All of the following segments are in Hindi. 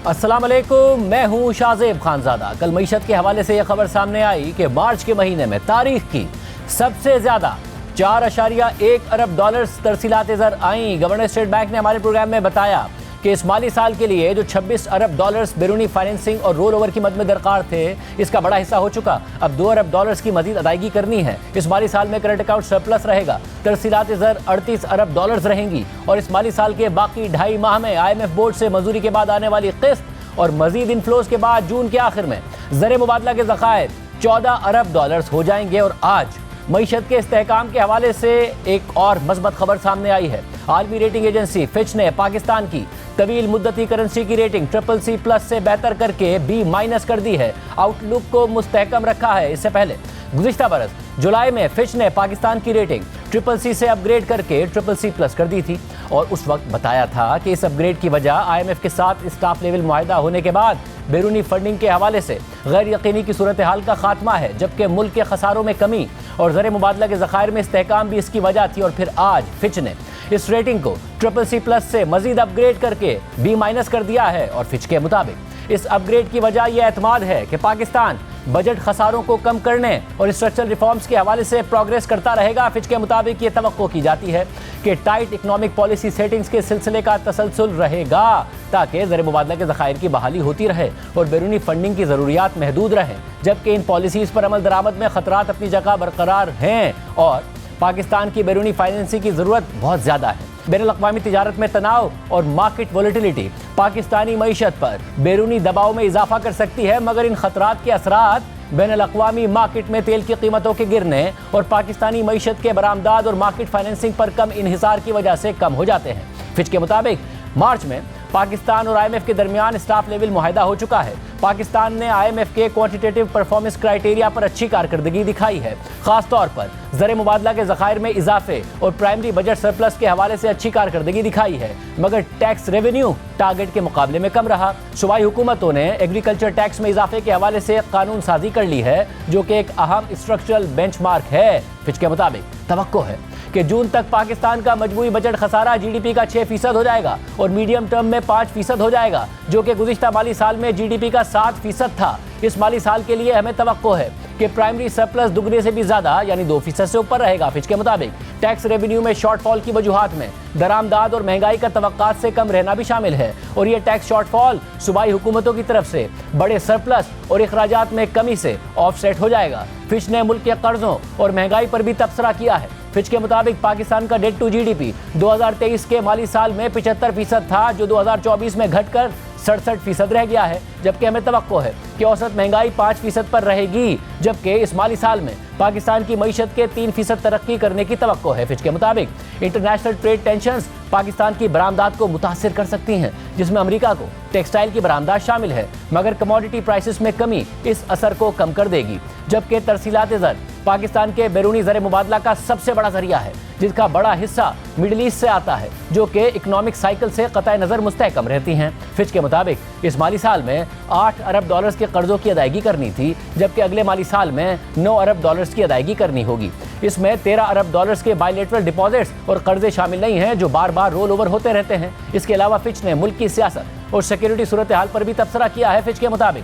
अस्सलाम वालेकुम, मैं हूं शाहजेब खानजादा। कल मईशत के हवाले से यह खबर सामने आई कि मार्च के महीने में तारीख की सबसे ज्यादा 4.1 अरब डॉलर्स तरसीलात ज़र आई। गवर्नर स्टेट बैंक ने हमारे प्रोग्राम में बताया कि इस माली साल के लिए जो 26 अरब डॉलर्स बैरूनी फाइनेंसिंग और रोल ओवर की मद में दरकार थे, इसका बड़ा हिस्सा हो चुका। अब 2 अरब डॉलर्स की मजीद अदायगी करनी है। इस माली साल में करंट अकाउंट सरप्लस रहेगा। तरसीलात ज़र 38 अरब डॉलर्स रहेंगी और इस माली साल के बाकी 2.5 माह में IMF बोर्ड से मंजूरी के बाद आने वाली किस्त और मजीद इनफ्लोज के बाद जून के आखिर में ज़र मुबादला के ज़खायर 14 अरब डॉलर्स हो जाएंगे। और आज मईशत के इस्तेहकाम के हवाले से एक और मस्बत खबर सामने आई है। आलमी रेटिंग एजेंसी फिच ने पाकिस्तान की तवील मुद्दती करेंसी की रेटिंग CCC+ से बेहतर करके B- कर दी है। आउटलुक को मुस्तहकम रखा है। इससे पहले गुज़िश्ता बरस जुलाई में फिच ने पाकिस्तान की रेटिंग CCC से अपग्रेड करके CCC+ कर दी थी और उस वक्त बताया था कि इस अपग्रेड की वजह IMF के साथ स्टाफ लेवल मुआहदा होने के बाद बैरूनी फंडिंग के हवाले से गैर यकीनी की सूरत हाल का खात्मा है, जबकि मुल्क के खसारों में कमी और ज़र मुबादला के ज़खायर में इस्तेहकाम भी इसकी वजह थी। और फिर आज फिच ने इस रेटिंग को CCC+ से मजीद अपग्रेड करके B- कर दिया है। और फिच के मुताबिक इस अपग्रेड की वजह यह एतमाद है कि पाकिस्तान बजट खसारों को कम करने और स्ट्रक्चरल रिफॉर्म्स के हवाले से प्रोग्रेस करता रहेगा। फिच के मुताबिक ये तवक्को की जाती है कि टाइट इकनॉमिक पॉलिसी सेटिंग्स के सिलसिले का तसलसल रहेगा ताकि ज़र मुबादला के ज़खायर की बहाली होती रहे और बैरूनी फंडिंग की ज़रूरियात महदूद रहें, जबकि इन पॉलिसीज़ पर अमल दरामद में ख़तरात अपनी जगह बरकरार हैं और पाकिस्तान की बैरूनी फाइनेंसिंग की ज़रूरत बहुत ज़्यादा है। बैनुल-अक़वामी तिजारत में तनाव और मार्केट वोलेटिलिटी पाकिस्तानी मईशत पर बैरूनी दबाव में इजाफा कर सकती है, मगर इन खतरात के असरात बैनुल-अक़वामी मार्केट में तेल की कीमतों के गिरने और पाकिस्तानी मईशत के बरामदाद और मार्केट फाइनेंसिंग पर कम इन्हिसार की वजह से कम हो जाते हैं। फिच के मुताबिक मार्च में पाकिस्तान और IMF के दरमियान स्टाफ लेवल मुआहदा हो चुका है। पाकिस्तान ने IMF के क्वांटिटेटिव परफॉर्मेंस क्राइटेरिया पर अच्छी कारकर्दगी दिखाई है, खास तौर पर ज़र मुबादला के ज़खायर में इजाफे और प्राइमरी बजट सरप्लस के हवाले से अच्छी कारकर्दगी दिखाई है, मगर टैक्स रेवेन्यू टारगेट के मुकाबले में कम रहा। सूबाई हुकूमतों ने एग्रीकल्चर टैक्स में इजाफे के हवाले से कानून साजी कर ली है, जो कि एक अहम स्ट्रक्चरल बेंचमार्क है। फिच के मुताबिक तवक्को है कि जून तक पाकिस्तान का मजमूई बजट खसारा GDP का 6% हो जाएगा और मीडियम टर्म में 5% हो जाएगा, जो कि गुज़िश्ता माली साल में GDP का 7% था। इस माली साल के लिए हमें तवक्को है कि प्राइमरी सरप्लस दुगने से भी ज़्यादा यानी 2% से ऊपर रहेगा। फिच के मुताबिक टैक्स रेवेन्यू में शॉर्टफॉल की वजूहात में दरामदाद और महंगाई का तवक्कात से कम रहना भी शामिल है और ये टैक्स शॉर्टफॉल सूबाई हुकूमतों की तरफ से बड़े सरप्लस और अखराजात में कमी से ऑफसेट हो जाएगा। फिच ने मुल्क के कर्जों और महंगाई पर भी तबसरा किया है। फिच के मुताबिक पाकिस्तान का डेट टू GDP 2023 के माली साल में 75% था, जो 2024 में घटकर 67% रह गया है, जबकि हमें तवक्को है कि औसत महंगाई 5% पर रहेगी, जबकि इस माली साल में पाकिस्तान की मईशत के 3% तरक्की करने की तवक्को है। फिच के मुताबिक इंटरनेशनल ट्रेड टेंशंस पाकिस्तान की बरामदात को मुतासिर कर सकती हैं, जिसमें अमेरिका को टेक्सटाइल की बरामदात शामिल है, मगर कमोडिटी प्राइसेस में कमी इस असर को कम कर देगी। जबकि तरसीलात ज़र पाकिस्तान के बैरूनी ज़र मुबादला का सबसे बड़ा जरिया है, जिसका बड़ा हिस्सा मिडल ईस्ट से आता है, जो कि इकोनॉमिक साइकिल से क़तई नज़र मुस्तहकम रहती हैं। फिच के मुताबिक इस माली साल में 8 अरब डॉलर्स के कर्जों की अदायगी करनी थी, जबकि अगले माली साल में 9 अरब डॉलर्स की अदायगी करनी होगी। इसमें 13 अरब डॉलर्स के बायलेटरल डिपॉजिट्स और कर्जे शामिल नहीं हैं, जो बार बार रोल ओवर होते रहते हैं। इसके अलावा फिच ने मुल्क की सियासत और सिक्योरिटी सूरत हाल पर भी तबसरा किया है। फिच के मुताबिक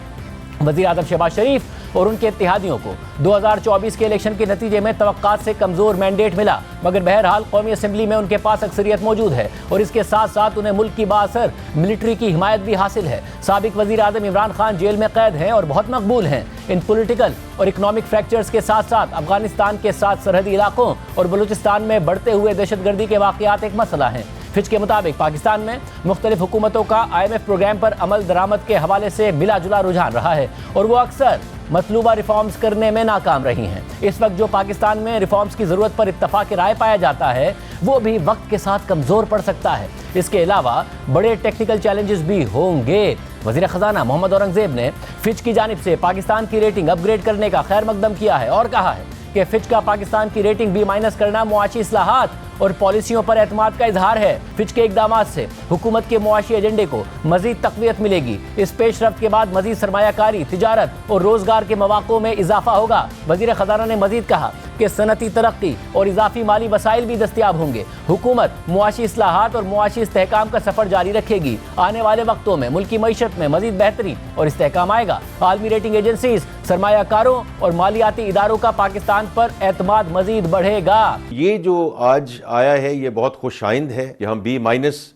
वज़ीर आज़म शहबाज शरीफ और उनके इत्तेहादियों को 2024 के इलेक्शन के नतीजे में तवक्कात से कमज़ोर मैंडेट मिला, मगर बहरहाल कौमी असम्बली में उनके पास अक्सरियत मौजूद है और इसके साथ साथ उन्हें मुल्क की बाअसर मिलिट्री की हिमायत भी हासिल है। साबिक वज़ीर आज़म इमरान खान जेल में कैद हैं और बहुत मकबूल हैं। इन पॉलिटिकल और इकनॉमिक फ्रैक्चर्स के साथ साथ अफगानिस्तान के साथ सरहदी इलाकों और बलूचिस्तान में बढ़ते हुए दहशतगर्दी के वाक़यात एक मसला हैं। फिच के मुताबिक पाकिस्तान में मुख्तलिफ हुकूमतों का IMF प्रोग्राम पर अमल दरामद के हवाले से मिला जुला रुझान रहा है और वो अक्सर मतलूबा रिफॉर्म्स करने में नाकाम रही हैं। इस वक्त जो पाकिस्तान में रिफॉर्म्स की ज़रूरत पर इत्तफाक राय पाया जाता है, वो भी वक्त के साथ कमज़ोर पड़ सकता है। इसके अलावा बड़े टेक्निकल चैलेंजेस भी होंगे। वज़ीर ख़ज़ाना मोहम्मद औरंगज़ेब ने फिच की जानिब से पाकिस्तान की रेटिंग अपग्रेड करने का खैर मकदम किया है और कहा है कि फिच का पाकिस्तान की रेटिंग B- करना मुआशी इस्लाहात और पॉलिसियों पर एतमाद का इजहार है। फिच के इक़दामात से हुकूमत के मुआशी एजेंडे को मज़ीद तक़वियत मिलेगी। इस पेशरफ्त के बाद मज़ीद सरमायाकारी, तिजारत और रोज़गार के मौक़ों में इजाफा होगा। वज़ीर ख़ज़ाना ने मज़ीद कहा कि सनती तरक्की और इजाफी माली वसाइल भी दस्तियाब होंगे। हुकूमत मुआशी इस्लाहात और मुआशी इस्तेहकाम का सफर जारी रखेगी। आने वाले वक्तों में मुल्की मईशत में मजीद बेहतरी और इस्तेहकाम आएगा। आलमी रेटिंग एजेंसीज, सरमायाकारों और मालियाती इदारों का पाकिस्तान पर एतमाद मजीद बढ़ेगा। ये जो आज आया है ये बहुत खुशाइंद है कि हम B-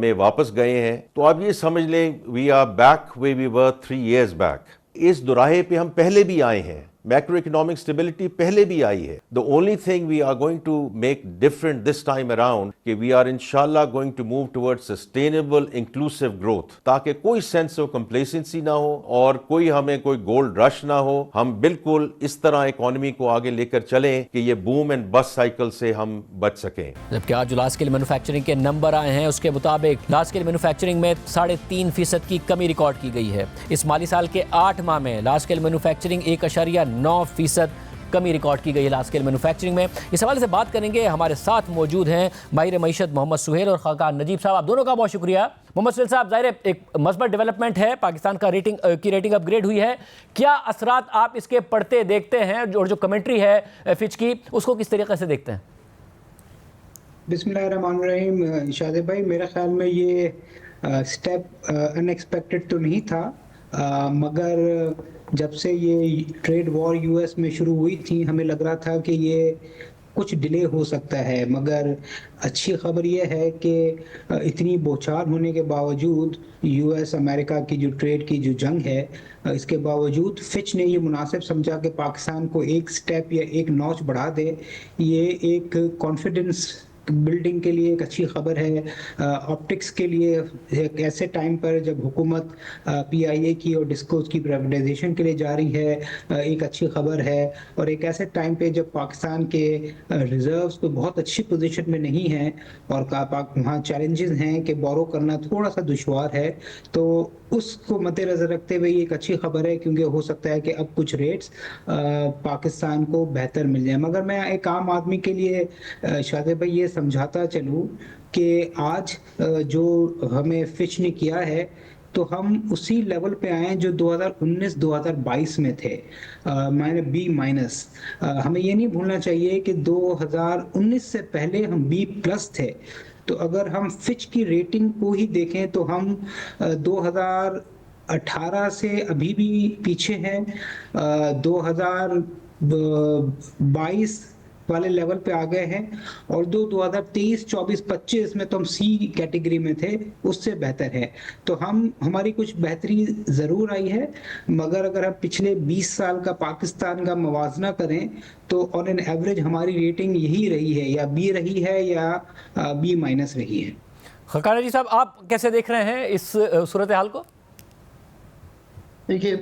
में वापस गए हैं। तो आप ये समझ लें we are back where we were 3 years back. इस दुराहे पे हम पहले भी आए हैं। मैक्रो इकोनॉमिक स्टेबिलिटी पहले भी आई है। The only thing we are going to make different this time around कि वी आर इंशाल्लाह going to move towards sustainable inclusive growth, ताकि कोई सेंस ऑफ कंप्लेसेंसी ना हो और कोई हमें कोई गोल्ड रश ना हो। हम बिल्कुल इस तरह इकोनॉमी को आगे लेकर चलें कि ये बूम एंड बस्ट साइकिल से हम बच सकें। जबकि आज जो लार्ज स्केल मैन्युफैक्चरिंग के नंबर आए हैं उसके मुताबिक लार्ज स्केल मैन्युफैक्चरिंग में 3.5% की कमी रिकॉर्ड की गई है। इस माली साल के 8 माह में लार्ज स्केल मैन्युफैक्चरिंग 1.9% कमी रिकॉर्ड की गई है लार्ज स्केल मैन्युफैक्चरिंग में। इस हवाले से बात करेंगे। हमारे साथ मौजूद हैं माहिर मईशत मोहम्मद सुहेल और खाकान नजीब साहब। आप दोनों का बहुत शुक्रिया। मोहम्मद सुहेल साहब, ज़ाहिर है एक मस्बत डेवलपमेंट है, पाकिस्तान का रेटिंग अपग्रेड हुई है। क्या असरात आप इसके पढ़ते देखते हैं और जो कमेंट्री है फिच की उसको किस तरीके से देखते हैं? बिस्मिल्लाहिर्रहमानिर्रहीम। शादिब भाई, मेरे ख्याल में ये स्टेप अनएक्सपेक्टेड तो नहीं था, मगर जब से ये ट्रेड वॉर यूएस में शुरू हुई थी हमें लग रहा था कि ये कुछ डिले हो सकता है। मगर अच्छी खबर ये है कि इतनी बौछार होने के बावजूद यूएस अमेरिका की जो ट्रेड की जो जंग है, इसके बावजूद फिच ने ये मुनासिब समझा कि पाकिस्तान को एक स्टेप या एक नॉच बढ़ा दे। ये एक कॉन्फिडेंस बिल्डिंग के लिए एक अच्छी खबर है। ऑप्टिक्स के लिए एक ऐसे टाइम पर जब हुकूमत पीआईए की और डिस्कोस की प्राइवेटाइजेशन के लिए जा रही है, एक अच्छी खबर है। और एक ऐसे टाइम पे जब पाकिस्तान के रिजर्व्स तो बहुत अच्छी पोजीशन में नहीं हैं और वहाँ चैलेंजेस हैं कि बोरो करना थोड़ा सा दुश्वार है, तो उसको मद्देनजर रखते हुए ये एक अच्छी खबर है, क्योंकि हो सकता है कि अब कुछ रेट्स पाकिस्तान को बेहतर मिल जाए। मगर मैं एक आम आदमी के लिए शादिब भाई ये समझाता चलूँ कि आज जो हमें फिच ने किया है तो हम उसी लेवल पे आए जो 2019-2022 में थे, माइनस B-। हमें ये नहीं भूलना चाहिए कि 2019 से पहले हम B+ थे। तो अगर हम फिच की रेटिंग को ही देखें तो हम 2018 से अभी भी पीछे हैं। 2022 वाले लेवल पे आ गए हैं और 2023, 24, 25 में तो हम C कैटेगरी में थे, उससे बेहतर है। तो हमारी कुछ बेहतरी ज़रूर आई है, मगर अगर हम पिछले 20 साल का पाकिस्तान का मवाजना करें तो ऑन एन एवरेज हमारी रेटिंग यही रही है, या B रही है या B- रही है। खाकान जी साहब, आप कैसे देख रहे हैं इस सूरत हाल को? देखिए,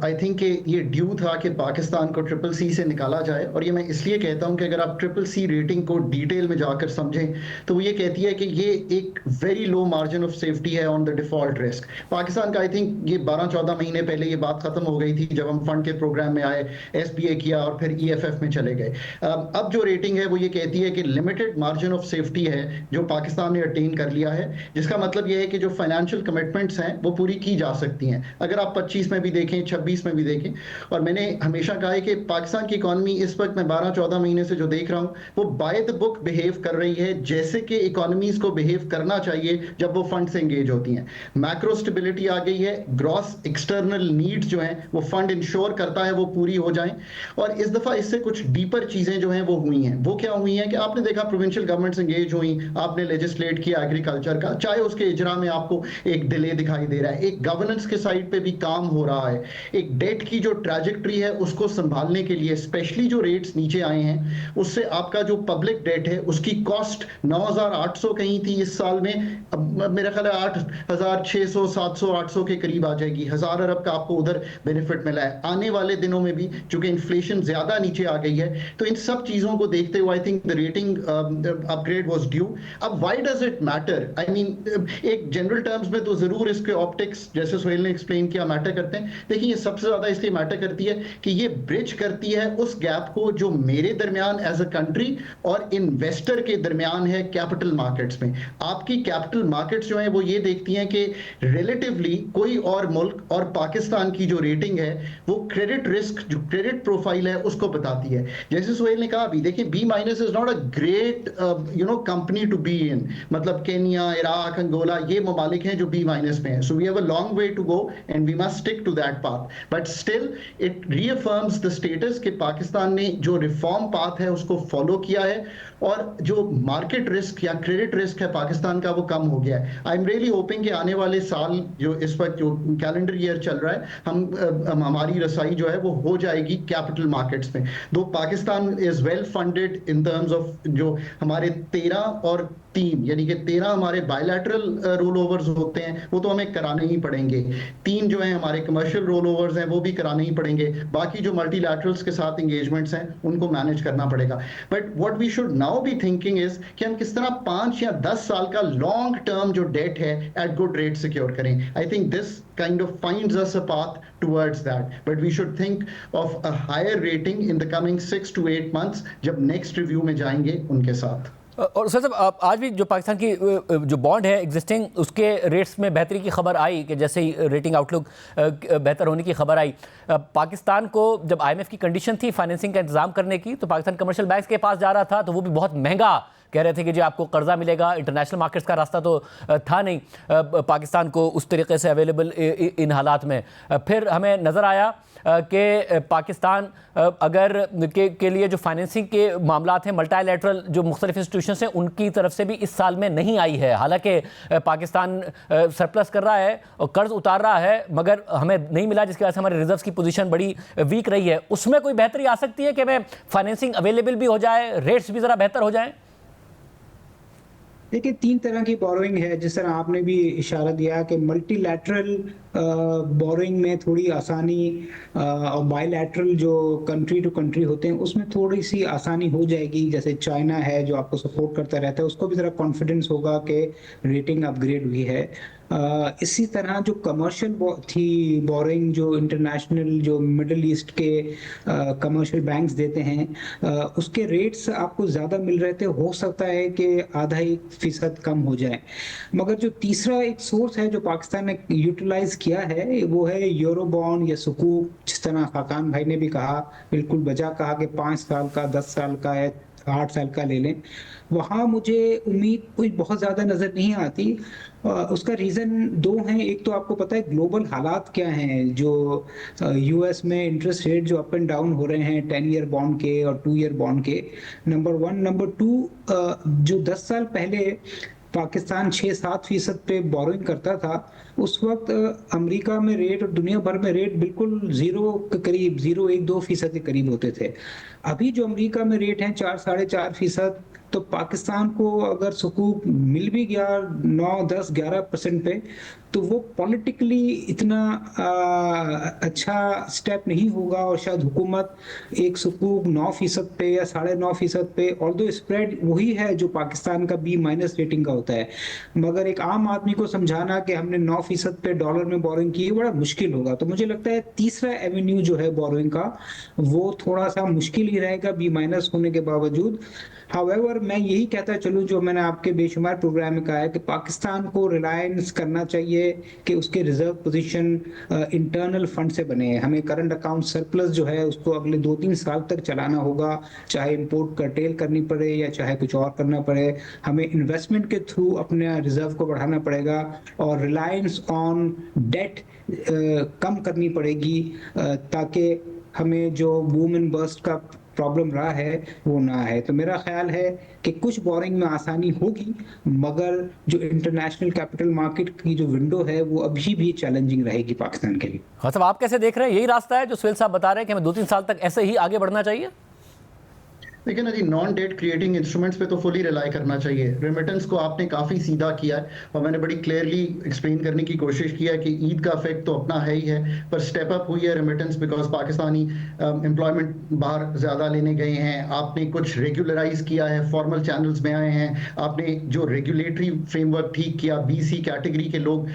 आई थिंक कि ये ड्यू था कि पाकिस्तान को CCC से निकाला जाए। और ये मैं इसलिए कहता हूँ कि अगर आप CCC रेटिंग को डिटेल में जाकर समझें तो वो ये कहती है कि ये एक very low margin of safety है on the default risk. Pakistan का आई थिंक ये 12-14 महीने पहले ये बात खत्म हो गई थी जब हम फंड के प्रोग्राम में आए, SBA किया और फिर EFF में चले गए। अब जो रेटिंग है वो ये कहती है कि लिमिटेड मार्जिन ऑफ सेफ्टी है जो पाकिस्तान ने अटेन कर लिया है, जिसका मतलब ये है कि जो फाइनेंशियल कमिटमेंट्स हैं वो पूरी की जा सकती हैं। अगर आप 25 में भी देखें, 26 में भी देखें। और मैंने हमेशा कहा है कि पाकिस्तान की इकॉनमी इस वक्त मैं 12-14 महीने से जो देख रहा हूं वो बाय द बुक बिहेव कर रही है, जैसे कि इकोनॉमीज को बिहेव करना चाहिए जब वो फंड से एंगेज होती हैं। मैक्रो स्टेबिलिटी आ गई है, ग्रॉस एक्सटर्नल नीड्स जो हैं वो फंड इंश्योर करता है वो पूरी हो जाएं। और इस दफा इससे कुछ डीपर चीजें जो हैं वो हुई हैं। वो क्या हुई हैं कि आपने देखा प्रोविंशियल गवर्नमेंट्स एंगेज हुई, आपने लेजिस्लेट किया एग्रीकल्चर का, चाहे उसके इजरा में आपको एक डिले दिखाई दे रहा है, एक गवर्नेंस के साइड पे भी काम हो रहा है, एक डेट की जो ट्रैजेक्टरी है उसको संभालने के लिए स्पेशली जो रेट्स नीचे आए हैं उससे आपका जो पब्लिक डेट है उसकी कॉस्ट 9,800 कहीं थी इस साल में, अब मेरा ख्याल है 8,600, 700, 800 के करीब आ जाएगी। 1,000 अरब का आपको उधर बेनिफिट मिला है। आने वाले दिनों में भी चूंकि इन्फ्लेशन ज्यादा नीचे आ गई है, तो इन सब चीजों को देखते हुए I think the rating upgrade was due. अब why does it matter? I mean एक जनरल टर्म्स में तो जरूर इसके ऑप्टिक्स, जैसे सुहेल ने एक्सप्लेन किया, मैटर करते करते हैं। देखिए ये सबसे ज्यादा इसलिए मैटर करती है कि ये ब्रिज करती है उस गैप को जो मेरे दरमियान एज अ कंट्री और इन्वेस्टर के दरमियान है कैपिटल मार्केट्स में। आपकी कैपिटल मार्केट्स जो है वो ये देखती हैं कि रिलेटिवली कोई और मुल्क और पाकिस्तान की जो रेटिंग है वो क्रेडिट रिस्क, जो क्रेडिट प्रोफाइल है उसको बताती है। जैसे सुहेल ने कहा अभी, देखिए B minus is not a great company to be in, मतलब केन्या, इराक, अंगोला ये ममालिक हैं जो बी माइनस में है। So we have a long way to go and we must stick to that path, but still it reaffirms the status कि पाकिस्तान ने जो रिफॉर्म पाथ है उसको फॉलो किया है और जो मार्केट रिस्क या क्रेडिट रिस्क है पाकिस्तान का वो कम हो गया है। आई एम रियली होपिंग कि आने वाले साल जो इस वक्त जो कैलेंडर ईयर चल रहा है हमारी रसाई जो है वो हो जाएगी कैपिटल मार्केट्स में। दो Pakistan is well funded in terms of जो हमारे 13 और 3 यानी कि 13 हमारे बायलैटरल रोल ओवर्स होते हैं वो तो हमें कराने ही पड़ेंगे, 3 जो है हमारे कमर्शियल रोल ओवर्स हैं वो भी कराने ही पड़ेंगे, बाकी जो मल्टीलैटरल्स के साथ एंगेजमेंट्स हैं उनको मैनेज करना पड़ेगा। But what we should now be thinking is कि हम किस तरह 5 या 10 साल का लॉन्ग टर्म जो डेट है एट गुड रेट सिक्योर करें। I think this kind of finds us a path towards that, but we should think of a higher rating in the coming 6 to 8 months जब next review में जाएंगे उनके साथ। और सर साहब आज भी जो पाकिस्तान की जो बॉन्ड है एग्जिस्टिंग उसके रेट्स में बेहतरी की खबर आई कि जैसे ही रेटिंग आउटलुक बेहतर होने की खबर आई, पाकिस्तान को जब आईएमएफ की कंडीशन थी फाइनेंसिंग का इंतजाम करने की तो पाकिस्तान कमर्शियल बैंक्स के पास जा रहा था तो वो भी बहुत महंगा कह रहे थे कि जी आपको कर्जा मिलेगा, इंटरनेशनल मार्केट्स का रास्ता तो था नहीं पाकिस्तान को उस तरीके से अवेलेबल इन हालात में। फिर हमें नज़र आया कि पाकिस्तान अगर के लिए जो फाइनेंसिंग के मामलात हैं मल्टीलैटरल जो मुख्तलिफ इंस्टीट्यूशंस हैं उनकी तरफ से भी इस साल में नहीं आई है। हालांकि पाकिस्तान सरप्लस कर रहा है और कर्ज उतार रहा है मगर हमें नहीं मिला, जिसकी वजह से हमारे रिजर्व्स की पोजीशन बड़ी वीक रही है। उसमें कोई बेहतरी आ सकती है कि हमें फाइनेंसिंग अवेलेबल भी हो जाए, रेट्स भी ज़रा बेहतर हो जाएँ? देखिए 3 तरह की बोरोइंग है, जिस तरह आपने भी इशारा दिया कि मल्टीलैटरल बोरोइंग में थोड़ी आसानी और बायलैटरल जो कंट्री टू कंट्री होते हैं उसमें थोड़ी सी आसानी हो जाएगी। जैसे चाइना है जो आपको सपोर्ट करता रहता है, उसको भी ज़रा कॉन्फिडेंस होगा कि रेटिंग अपग्रेड हुई है। इसी तरह जो कमर्शियल थी बोरिंग जो इंटरनेशनल जो मिडल ईस्ट के कमर्शियल बैंक्स देते हैं उसके रेट्स आपको ज़्यादा मिल रहे थे, हो सकता है कि आधा 1% कम हो जाए। मगर जो तीसरा एक सोर्स है जो पाकिस्तान ने यूटिलाइज किया है वो है यूरो बॉन्ड या सुकूक, जिस तरह खाकान भाई ने भी कहा, बिल्कुल बजा कहा कि 5 साल का, 10 साल का है, 8 साल का ले लें। वहाँ मुझे उम्मीद कोई बहुत ज़्यादा नज़र नहीं आती। उसका रीज़न 2 हैं। एक तो आपको पता है ग्लोबल हालात क्या हैं, जो यूएस में इंटरेस्ट रेट जो अप एंड डाउन हो रहे हैं 10 ईयर बॉन्ड के और 2 ईयर बॉन्ड के, नंबर 1। नंबर 2, जो 10 साल पहले पाकिस्तान 6-7% पे बोरोइंग करता था, उस वक्त अमेरिका में रेट और दुनिया भर में रेट बिल्कुल 0 के करीब, 0-1-2% के करीब होते थे। अभी जो अमेरिका में रेट हैं 4-4.5%, तो पाकिस्तान को अगर सुकूक मिल भी गया 9-10-11% पे तो वो पॉलिटिकली इतना अच्छा स्टेप नहीं होगा और शायद हुकूमत एक सुकूक 9% पे या 9.5% पे, ऑल्दो स्प्रेड वही है जो पाकिस्तान का B- रेटिंग का होता है, मगर एक आम आदमी को समझाना कि हमने 9% पे डॉलर में बोरोइंग की बड़ा मुश्किल होगा। तो मुझे लगता है तीसरा एवेन्यू जो है बोरोइंग का वो थोड़ा सा मुश्किल ही रहेगा B- होने के बावजूद। हाउएवर मैं यही कहता चलूँ जो मैंने आपके बेशुमार प्रोग्राम में कहा है कि पाकिस्तान को रिलायंस करना चाहिए कि उसके रिजर्व पोजीशन इंटरनल फंड से बने। हमें करंट अकाउंट सरप्लस जो है उसको अगले 2-3 साल तक चलाना होगा, चाहे इंपोर्ट कर्टेल करनी पड़े या चाहे कुछ और करना पड़े। हमें इन्वेस्टमेंट के थ्रू अपने रिजर्व को बढ़ाना पड़ेगा और रिलायंस ऑन डेट कम करनी पड़ेगी ताकि हमें जो बूम एंड बस्ट का प्रॉब्लम रहा है वो ना है। तो मेरा ख्याल है कि कुछ बोरिंग में आसानी होगी, मगर जो इंटरनेशनल कैपिटल मार्केट की जो विंडो है वो अभी भी चैलेंजिंग रहेगी पाकिस्तान के लिए। हाँ साहब, आप कैसे देख रहे हैं? यही रास्ता है जो सुहेल साहब बता रहे हैं कि हमें 2-3 साल तक ऐसे ही आगे बढ़ना चाहिए? लेकिन जी नॉन डेट क्रिएटिंग इंस्ट्रूमेंट्स पे तो फुली रिलाई करना चाहिए। रेमिटेंस को आपने काफ़ी सीधा किया है और मैंने बड़ी क्लियरली एक्सप्लेन करने की कोशिश किया है कि ईद का इफेक्ट तो अपना है ही है, पर स्टेप अप हुई है रेमिटेंस बिकॉज पाकिस्तानी एम्प्लॉयमेंट बाहर ज़्यादा लेने गए हैं। आपने कुछ रेगुलराइज किया है, फॉर्मल चैनल्स में आए हैं, आपने जो रेगुलेटरी फ्रेमवर्क ठीक किया, BC कैटेगरी के लोग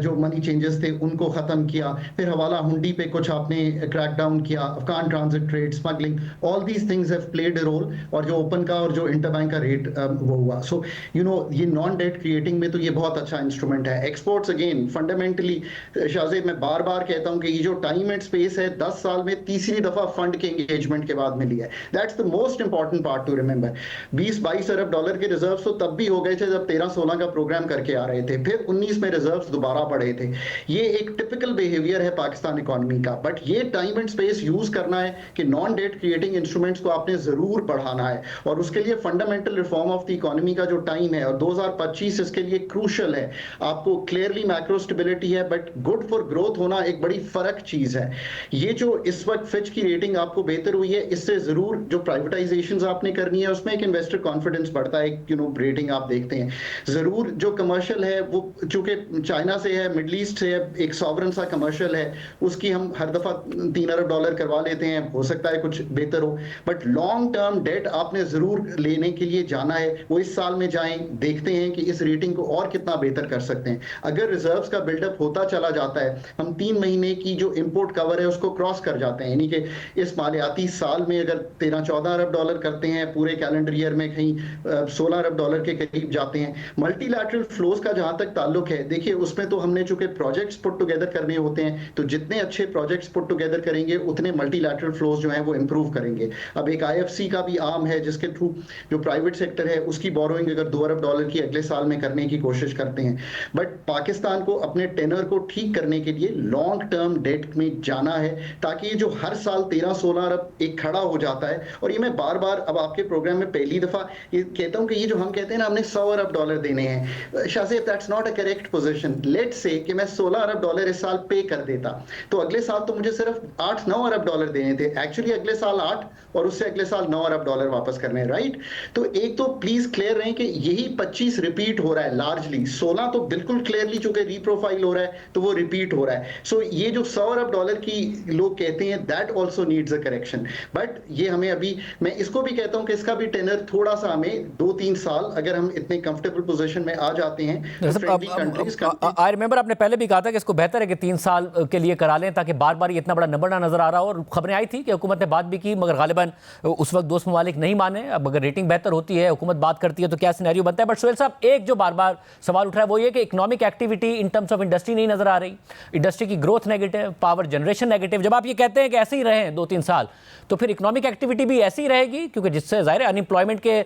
जो मनी चेंजेस थे उनको ख़त्म किया, फिर हवाला हुंडी पे कुछ आपने क्रैकडाउन किया, Afghan transit trade, smuggling, all these things have played a role, और जो ओपन का और जो इंटरबैंक का रेट वो हुआ। सो ये नॉन डेट क्रिएटिंग में तो ये बहुत अच्छा इंस्ट्रूमेंट है। एक्सपोर्ट्स अगेन फंडामेंटली शाहजेब, मैं बार बार कहता हूं कि ये जो टाइम एंड स्पेस है 10 साल में तीसरी दफा फंड के एंगेजमेंट के बाद मिली है। That's the most important part two remember. 20-22 Arab dollar के रिजर्व्स तो तब भी हो गए थे जब 13-16 का प्रोग्राम करके आ रहे थे, फिर 19 में रिजर्व्स दोबारा बढ़े थे। ये एक टिपिकल बिहेवियर है पाकिस्तान इकोनॉमी का, बट ये टाइम एंड स्पेस यूज करना है कि नॉन डेट क्रिएटिंग इंस्ट्रूमेंट्स को आपने जरूर बढ़ाना है, और उसके लिए fundamental reform of the economy का जो टाइम है, और 2025 इसके लिए क्रूशल है। आपको क्लियरली मैक्रो स्टेबिलिटी है, बट गुड फॉर ग्रोथ होना एक बड़ी फर्क चीज है। ये जो इस वक्त फिच की रेटिंग आपको बेहतर हुई है, इससे जरूर जो प्राइवेटाइजेशंस आपने करनी है उसमें एक इन्वेस्टर कॉन्फिडेंस बढ़ता है, रेटिंग आप देखते हैं। जरूर जो कमर्शियल है वो चूंकि चाइना से है, मिडल ईस्ट से है, एक सॉवरन सा कमर्शियल है, उसकी हम हर दफा 3 अरब डॉलर करवा लेते हैं, हो सकता है कुछ बेहतर हो, बट लॉन्ग टर्म डेट आपने जरूर लेने के लिए जाना है। वो इस साल में जाएं, देखते हैं कि इस रेटिंग को और कितना बेहतर कर सकते हैं। अगर रिजर्व्स का बिल्डअप होता चला जाता है, हम 3 महीने की जो इंपोर्ट कवर है उसको क्रॉस कर जाते हैं, यानी कि इस मालियाती साल में अगर 13-14 अरब डॉलर करते हैं, पूरे कैलेंडर ईयर में कहीं 16 अरब डॉलर के करीब जाते हैं। मल्टीलैटरल फ्लोज का जहां तक ताल्लुक है, देखिए उसमें तो हमने चूंकि प्रोजेक्ट्स पुट टुगेदर करने होते हैं, तो जितने अच्छे प्रोजेक्ट्स पुट टुगेदर करेंगे उतने मल्टीलैटरल फ्लोज जो हैं वो इंप्रूव करेंगे। अब एक IFC का भी आर्म है जिसके थ्रू जो प्राइवेट सेक्टर है उसकी बोरोइंग अगर 2 अरब डॉलर की अगले साल में करने की कोशिश करते हैं, बट पाकिस्तान को अपने टेनर को ठीक करने के लिए लॉन्ग टर्म डेट में जाना है, ताकि ये जो हर साल 13-16 अरब एक खड़ा हो जाता है। और ये मैं बार बार अब आपके प्रोग्राम में पहली दफा ये कहता हूं कि ये जो हम कहते हैं ना हमने 100 अरब डॉलर देने हैं, Shahzeb that's not a correct position. Let's say कि मैं 16 अरब डॉलर इस साल पे कर देता, तो अगले साल तो मुझे सिर्फ 8-9 अरब डॉलर देने थे, एक्चुअली अगले साल 8 और उससे अगले साल 9 अरब डॉलर वापस करने, राइट? तो एक तो प्लीज क्लियर रहें कि यही 25 रिपीट हो रहा है लार्जली, 16 तो बिल्कुल क्लियरली चूंकि रीप्रोफाइल हो रहा है तो वो रिपीट हो रहा है। सो ये जो 100 अरब डॉलर की लोग कहते हैं that also needs a correction, but ये हमें अभी, मैं इसको भी कहता हूं कि इसका भी टेनर थोड़ा सा हमें 2-3 साल अगर हम इतने कंफर्टेबल पोजीशन में आ जाते हैं तो फ्रेंडली कंट्रीज। आई रिमेंबर आपने पहले भी कहा था कि इसको बेहतर है कि 3 साल के लिए करा लें ताकि बार बार ये इतना बड़ा नंबर ना नजर आ रहा हो, और खबरें आई थी कि हुकूमत ने बात भी की, मगर गालिबन उस वक्त दोस्त ममालिक नहीं माने। अब अगर रेटिंग बेहतर होती है, हुकूमत बात करती है, तो क्या सिनेरियो बनता है? बट सोहेल साहब, एक जो बार बार सवाल उठ रहा है वो ये कि economic activity in terms of industry नहीं नजर आ रही, इंडस्ट्री की growth negative, power generation negative. जब आप ये कहते हैं कि ऐसे ही रहे 2-3 साल, तो फिर इकोनॉमिक एक्टिविटी भी ऐसी ही रहेगी, क्योंकि जिससे जाहिर है अनएम्प्लॉयमेंट के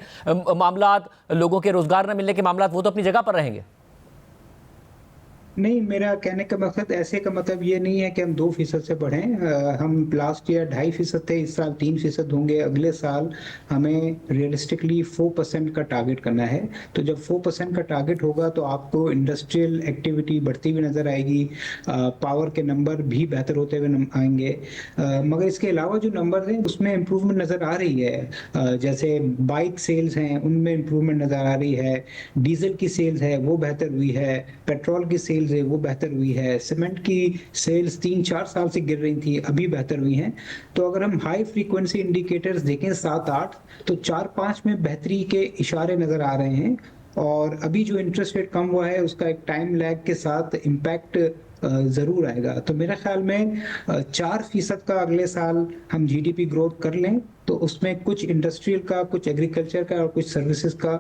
मामलात, लोगों के रोजगार न मिलने के मामलात, वो तो अपनी जगह पर रहेंगे। नहीं, मेरा कहने का मकसद ऐसे का मतलब ये नहीं है कि हम 2% से बढ़ें। हम लास्ट ईयर 2.5% थे, इस साल 3% होंगे, अगले साल हमें रियलिस्टिकली 4% का टारगेट करना है। तो जब 4% का टारगेट होगा तो आपको इंडस्ट्रियल एक्टिविटी बढ़ती हुई नजर आएगी, पावर के नंबर भी बेहतर होते हुए आएंगे, मगर इसके अलावा जो नंबर हैं उसमें इम्प्रूवमेंट नजर आ रही है। जैसे बाइक सेल्स हैं उनमें इम्प्रूवमेंट नजर आ रही है, डीजल की सेल्स है वो बेहतर हुई है, पेट्रोल की सेल्स है वो बेहतर हुई है, सीमेंट की सेल्स 3-4 साल से गिर रही थी, अभी बेहतर हुई हैं। तो अगर हम हाई फ्रीक्वेंसी इंडिकेटर्स देखें 7-8, तो 4-5 में बेहतरी के इशारे नजर आ रहे हैं। और अभी जो इंटरेस्ट रेट कम हुआ है उसका एक टाइम लैग के साथ इम्पैक्ट जरूर आएगा। तो मेरे ख्याल में 4% का अगले साल हम GDP ग्रोथ कर लें तो उसमें कुछ इंडस्ट्रियल का, कुछ एग्रीकल्चर का और कुछ सर्विसेज का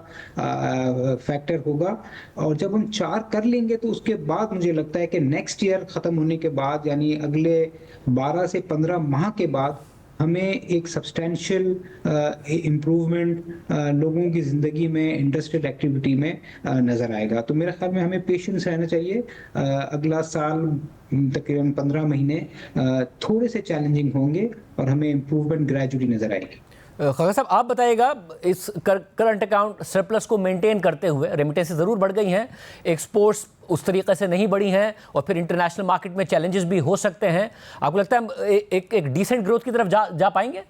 फैक्टर होगा। और जब हम 4 कर लेंगे तो उसके बाद मुझे लगता है कि नेक्स्ट ईयर ख़त्म होने के बाद, यानी अगले 12 से 15 माह के बाद, हमें एक सब्सटेंशियल इम्प्रूवमेंट लोगों की ज़िंदगी में, इंडस्ट्रियल एक्टिविटी में नज़र आएगा। तो मेरे ख्याल में हमें पेशेंस रहना चाहिए। अगला साल तकरीबन 15 महीने थोड़े से चैलेंजिंग होंगे और हमें इम्प्रूवमेंट ग्रेजुअली नज़र आएगी। खगर साहब, आप बताइएगा, इस करंट अकाउंट सरप्लस को मेंटेन करते हुए रेमिटेंसेस ज़रूर बढ़ गई हैं, एक्सपोर्ट्स उस तरीके से नहीं बढ़ी हैं, और फिर इंटरनेशनल मार्केट में चैलेंजेस भी हो सकते हैं। आपको लगता है हम एक डिसेंट ग्रोथ की तरफ जा पाएंगे?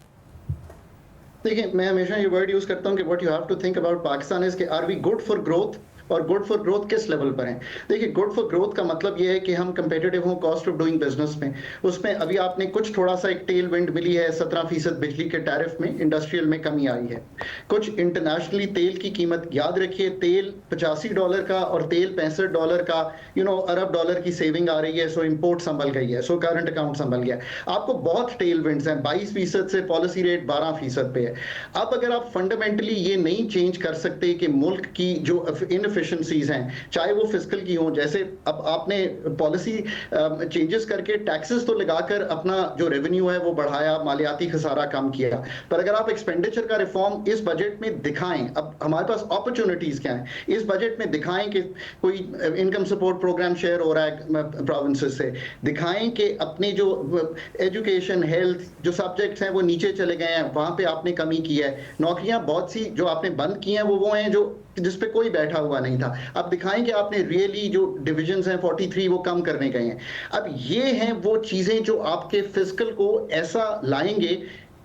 देखिए, मैं हमेशा ये वर्ड यूज करता हूँ कि what you have to think about Pakistan is कि are we good for growth, और गुड फॉर ग्रोथ किस लेवल पर है। देखिए, गुड फॉर ग्रोथ का मतलब ये है कि हम कंपेटिटिव हों कॉस्ट ऑफ डूइंग बिजनेस में। उसमें अभी आपने कुछ थोड़ा सा एक टेल विंड मिली है, 17% बिजली के टैरिफ में इंडस्ट्रियल में कमी आई है। कुछ इंटरनेशनली तेल की कीमत, याद रखिए तेल $85 का और तेल $65 का, अरब डॉलर की सेविंग आ रही है, सो इंपोर्ट संभल गई है, सो करंट अकाउंट संभल गया। आपको बहुत टेल विंड्स हैं, 22% से पॉलिसी रेट 12% पे है। अब अगर आप फंडामेंटली ये नहीं चेंज कर सकते कि मुल्क की जो इनएफिशिएंसीज हैं, चाहे वो फिस्कल की हो, जैसे अब आपने पॉलिसी चेंजेस करके टैक्सेस तो लगाकर अपना जो रेवेन्यू है वो बढ़ाया, मालियाती खसारा कम किया, पर अगर आप एक्सपेंडिचर का रिफॉर्म इस बजट में दिखाएं, अब हमारे पास अपॉर्चुनिटीज क्या है, इस बजट में दिखाएं कि कोई इनकम सपोर्ट प्रोग्राम शेयर हो रहा है प्रोविंसेस से, दिखाएं कि अपने जो एजुकेशन हेल्थ जो सब्जेक्ट्स हैं वो नीचे चले गए हैं, वहां पे आपने कमी की है। नौकरियां बहुत सी जो आपने बंद की हैं वो हैं जो जिस पे कोई बैठा हुआ नहीं था। अब दिखाएं कि आपने रियली जो डिविजन्स हैं 43 वो कम करने गए हैं। अब ये हैं वो चीजें जो आपके फिस्कल को ऐसा लाएंगे।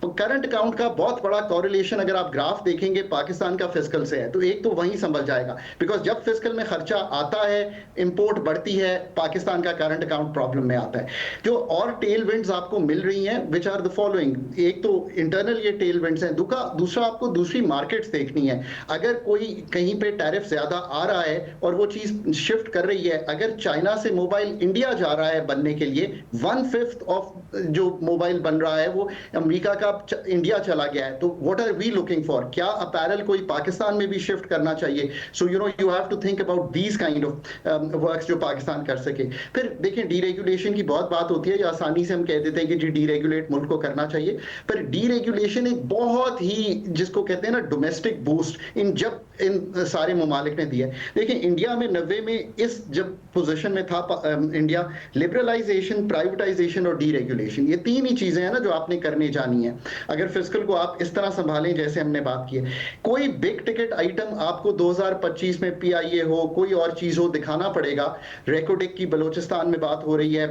करंट अकाउंट का बहुत बड़ा कॉरिलेशन अगर आप ग्राफ देखेंगे पाकिस्तान का फिस्कल से है, तो एक तो वहीं संभल जाएगा, बिकॉज जब फिस्कल में खर्चा आता है, इंपोर्ट बढ़ती है, पाकिस्तान का करंट अकाउंट प्रॉब्लम में आता है। जो और टेल विंड्स आपको मिल रही हैं विच आर द फॉलोइंग, एक तो इंटरनल ये टेल विंड्स हैं, दूसरा आपको दूसरी मार्केट्स देखनी है। अगर कोई कहीं पे टैरिफ ज्यादा आ रहा है और वो चीज शिफ्ट कर रही है, अगर चाइना से मोबाइल इंडिया जा रहा है बनने के लिए, 1/5 ऑफ जो मोबाइल बन रहा है वो अमेरिका का इंडिया चला गया है, तो what are we looking for? क्या अपैरल कोई पाकिस्तान में भी शिफ्ट करना चाहिए? So you have to think about these kind of works जो पाकिस्तान कर सके। फिर देखें, डीरेगुलेशन की बहुत बात होती है, आसानी से हम कह देते हैं कि जी डीरेगुलेट मुल्क को करना चाहिए, पर डीरेगुलेशन एक बहुत ही जिसको कहते हैं ना डोमेस्टिक बूस्ट इन सारे ममालिक ने दिया। देखिए, इंडिया में 90 में इस जब पोजीशन में था इंडिया, लिबरलाइजेशन, प्राइवेटाइजेशन और डीरेगुलेशन, ये तीन ही चीजें हैं ना जो आपने करने जानी है। अगर फिस्कल को आप इस तरह संभालें जैसे हमने बात की है, कोई बिग टिकट आइटम आपको 2025 में पीआईए हो, कोई और चीज हो, दिखाना पड़ेगा। रेकोडिक की बलोचिस्तान में बात हो रही है,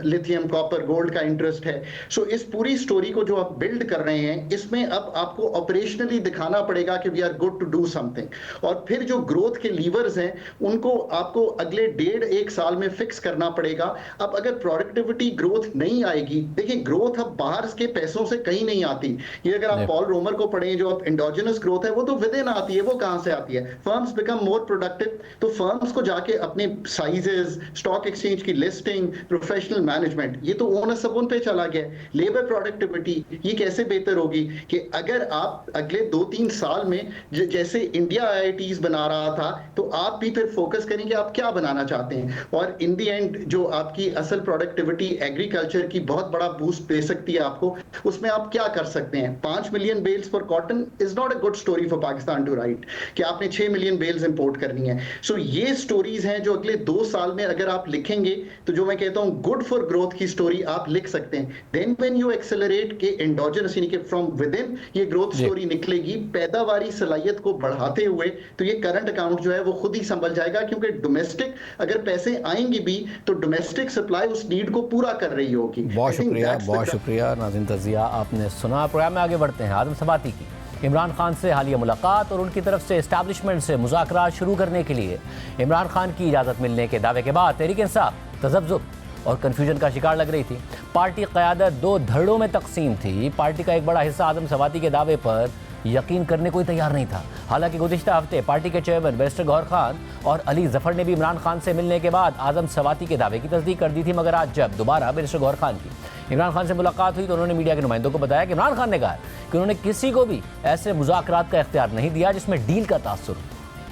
लिथियम कॉपर गोल्ड का इंटरेस्ट है। सो इस पूरी स्टोरी को जो आप बिल्ड कर रहे हैं, इसमें अब आपको ऑपरेशनली दिखाना पड़ेगा कि we are good to do something. और फिर जो ग्रोथ के लीवर्स हैं उनको आपको अगले 1.5-1 साल में फिक्स करना पड़ेगा। अब अगर प्रोडक्टिविटी ग्रोथ नहीं आएगी, देखिए ग्रोथ अब बाहर के पैसों से कहीं नहीं आती। ये अगर आप पॉल रोमर को पढ़ें, जो अब एंडोजेनस ग्रोथ है वो तो विद इन आती है, वो कहां से आती है? फर्म्स बिकम मोर प्रोडक्टिव, तो फर्म्स को जाके अपने साइजेस, स्टॉक एक्सचेंज की लिस्टिंग, प्रोफेशनल मैनेजमेंट, ये तो ओनस सब उन पे चला गया। लेबर प्रोडक्टिविटी ये कैसे बेहतर होगी कि अगर आप अगले 2-3 साल में जैसे इंडिया आईआईटीज बना रहा था, तो आप भी फिर फोकस करेंगे आप क्या बनाना चाहते हैं। और इन दी एंड जो आपकी असल प्रोडक्टिविटी एग्रीकल्चर की बहुत बड़ा बूस्ट दे सकती है आपको, उसमें आप क्या कर सकते हैं? 5 million bales for cotton is not a good story for Pakistan to right, कि आपने 6 मिलियन बेल्स इंपोर्ट करनी है। सो ये स्टोरीज हैं जो अगले 2 साल में अगर आप लिखेंगे, तो जो मैं कहता हूं गुड फॉर ग्रोथ की स्टोरी आप लिख सकते हैं। देन व्हेन यू एक्सेलरेट के एंडोजेनस यानी कि फ्रॉम विद इन ये ग्रोथ स्टोरी निकलेगी, पैदावारी सलाहियत को बढ़ाते हुए, तो ये करंट अकाउंट जो है वो खुद ही संभल जाएगा। क्योंकि डोमेस्टिक अगर पैसे आएंगे भी तो डोमेस्टिक सप्लाई उस नीड को पूरा कर रही होगी। बहुत शुक्रिया नाज़रीन तज़िया, आपने सुना। प्रोग्राम में आगे बढ़ते हैं। आदम सबाती की इमरान खान से हालिया मुलाकात और उनकी तरफ से एस्टैब्लिशमेंट से मुज़ाकरात शुरू करने के लिए इमरान खान की इजाज़त मिलने के दावे के बाद तहरीक इंसाफ तज़ब्ज़ुब और कन्फ्यूजन का शिकार लग रही थी। पार्टी क़यादत 2 धड़ों में तकसीम थी। पार्टी का एक बड़ा हिस्सा आदम सबाती के दावे पर यकीन करने कोई तैयार नहीं था। हालांकि गुज़िश्ता हफ्ते पार्टी के चेयरमैन बैरिस्टर गौहर खान और अली जफर ने भी इमरान खान से मिलने के बाद आदम सबाती के दावे की तस्दीक कर दी थी। मगर आज जब दोबारा बैरिस्टर गौहर खान की इमरान खान से मुलाकात हुई तो उन्होंने मीडिया के नुमाइंदों को बताया कि इमरान खान ने कहा कि उन्होंने किसी को भी ऐसे मुज़ाकरात का इख्तियार नहीं दिया जिसमें डील का तासुर।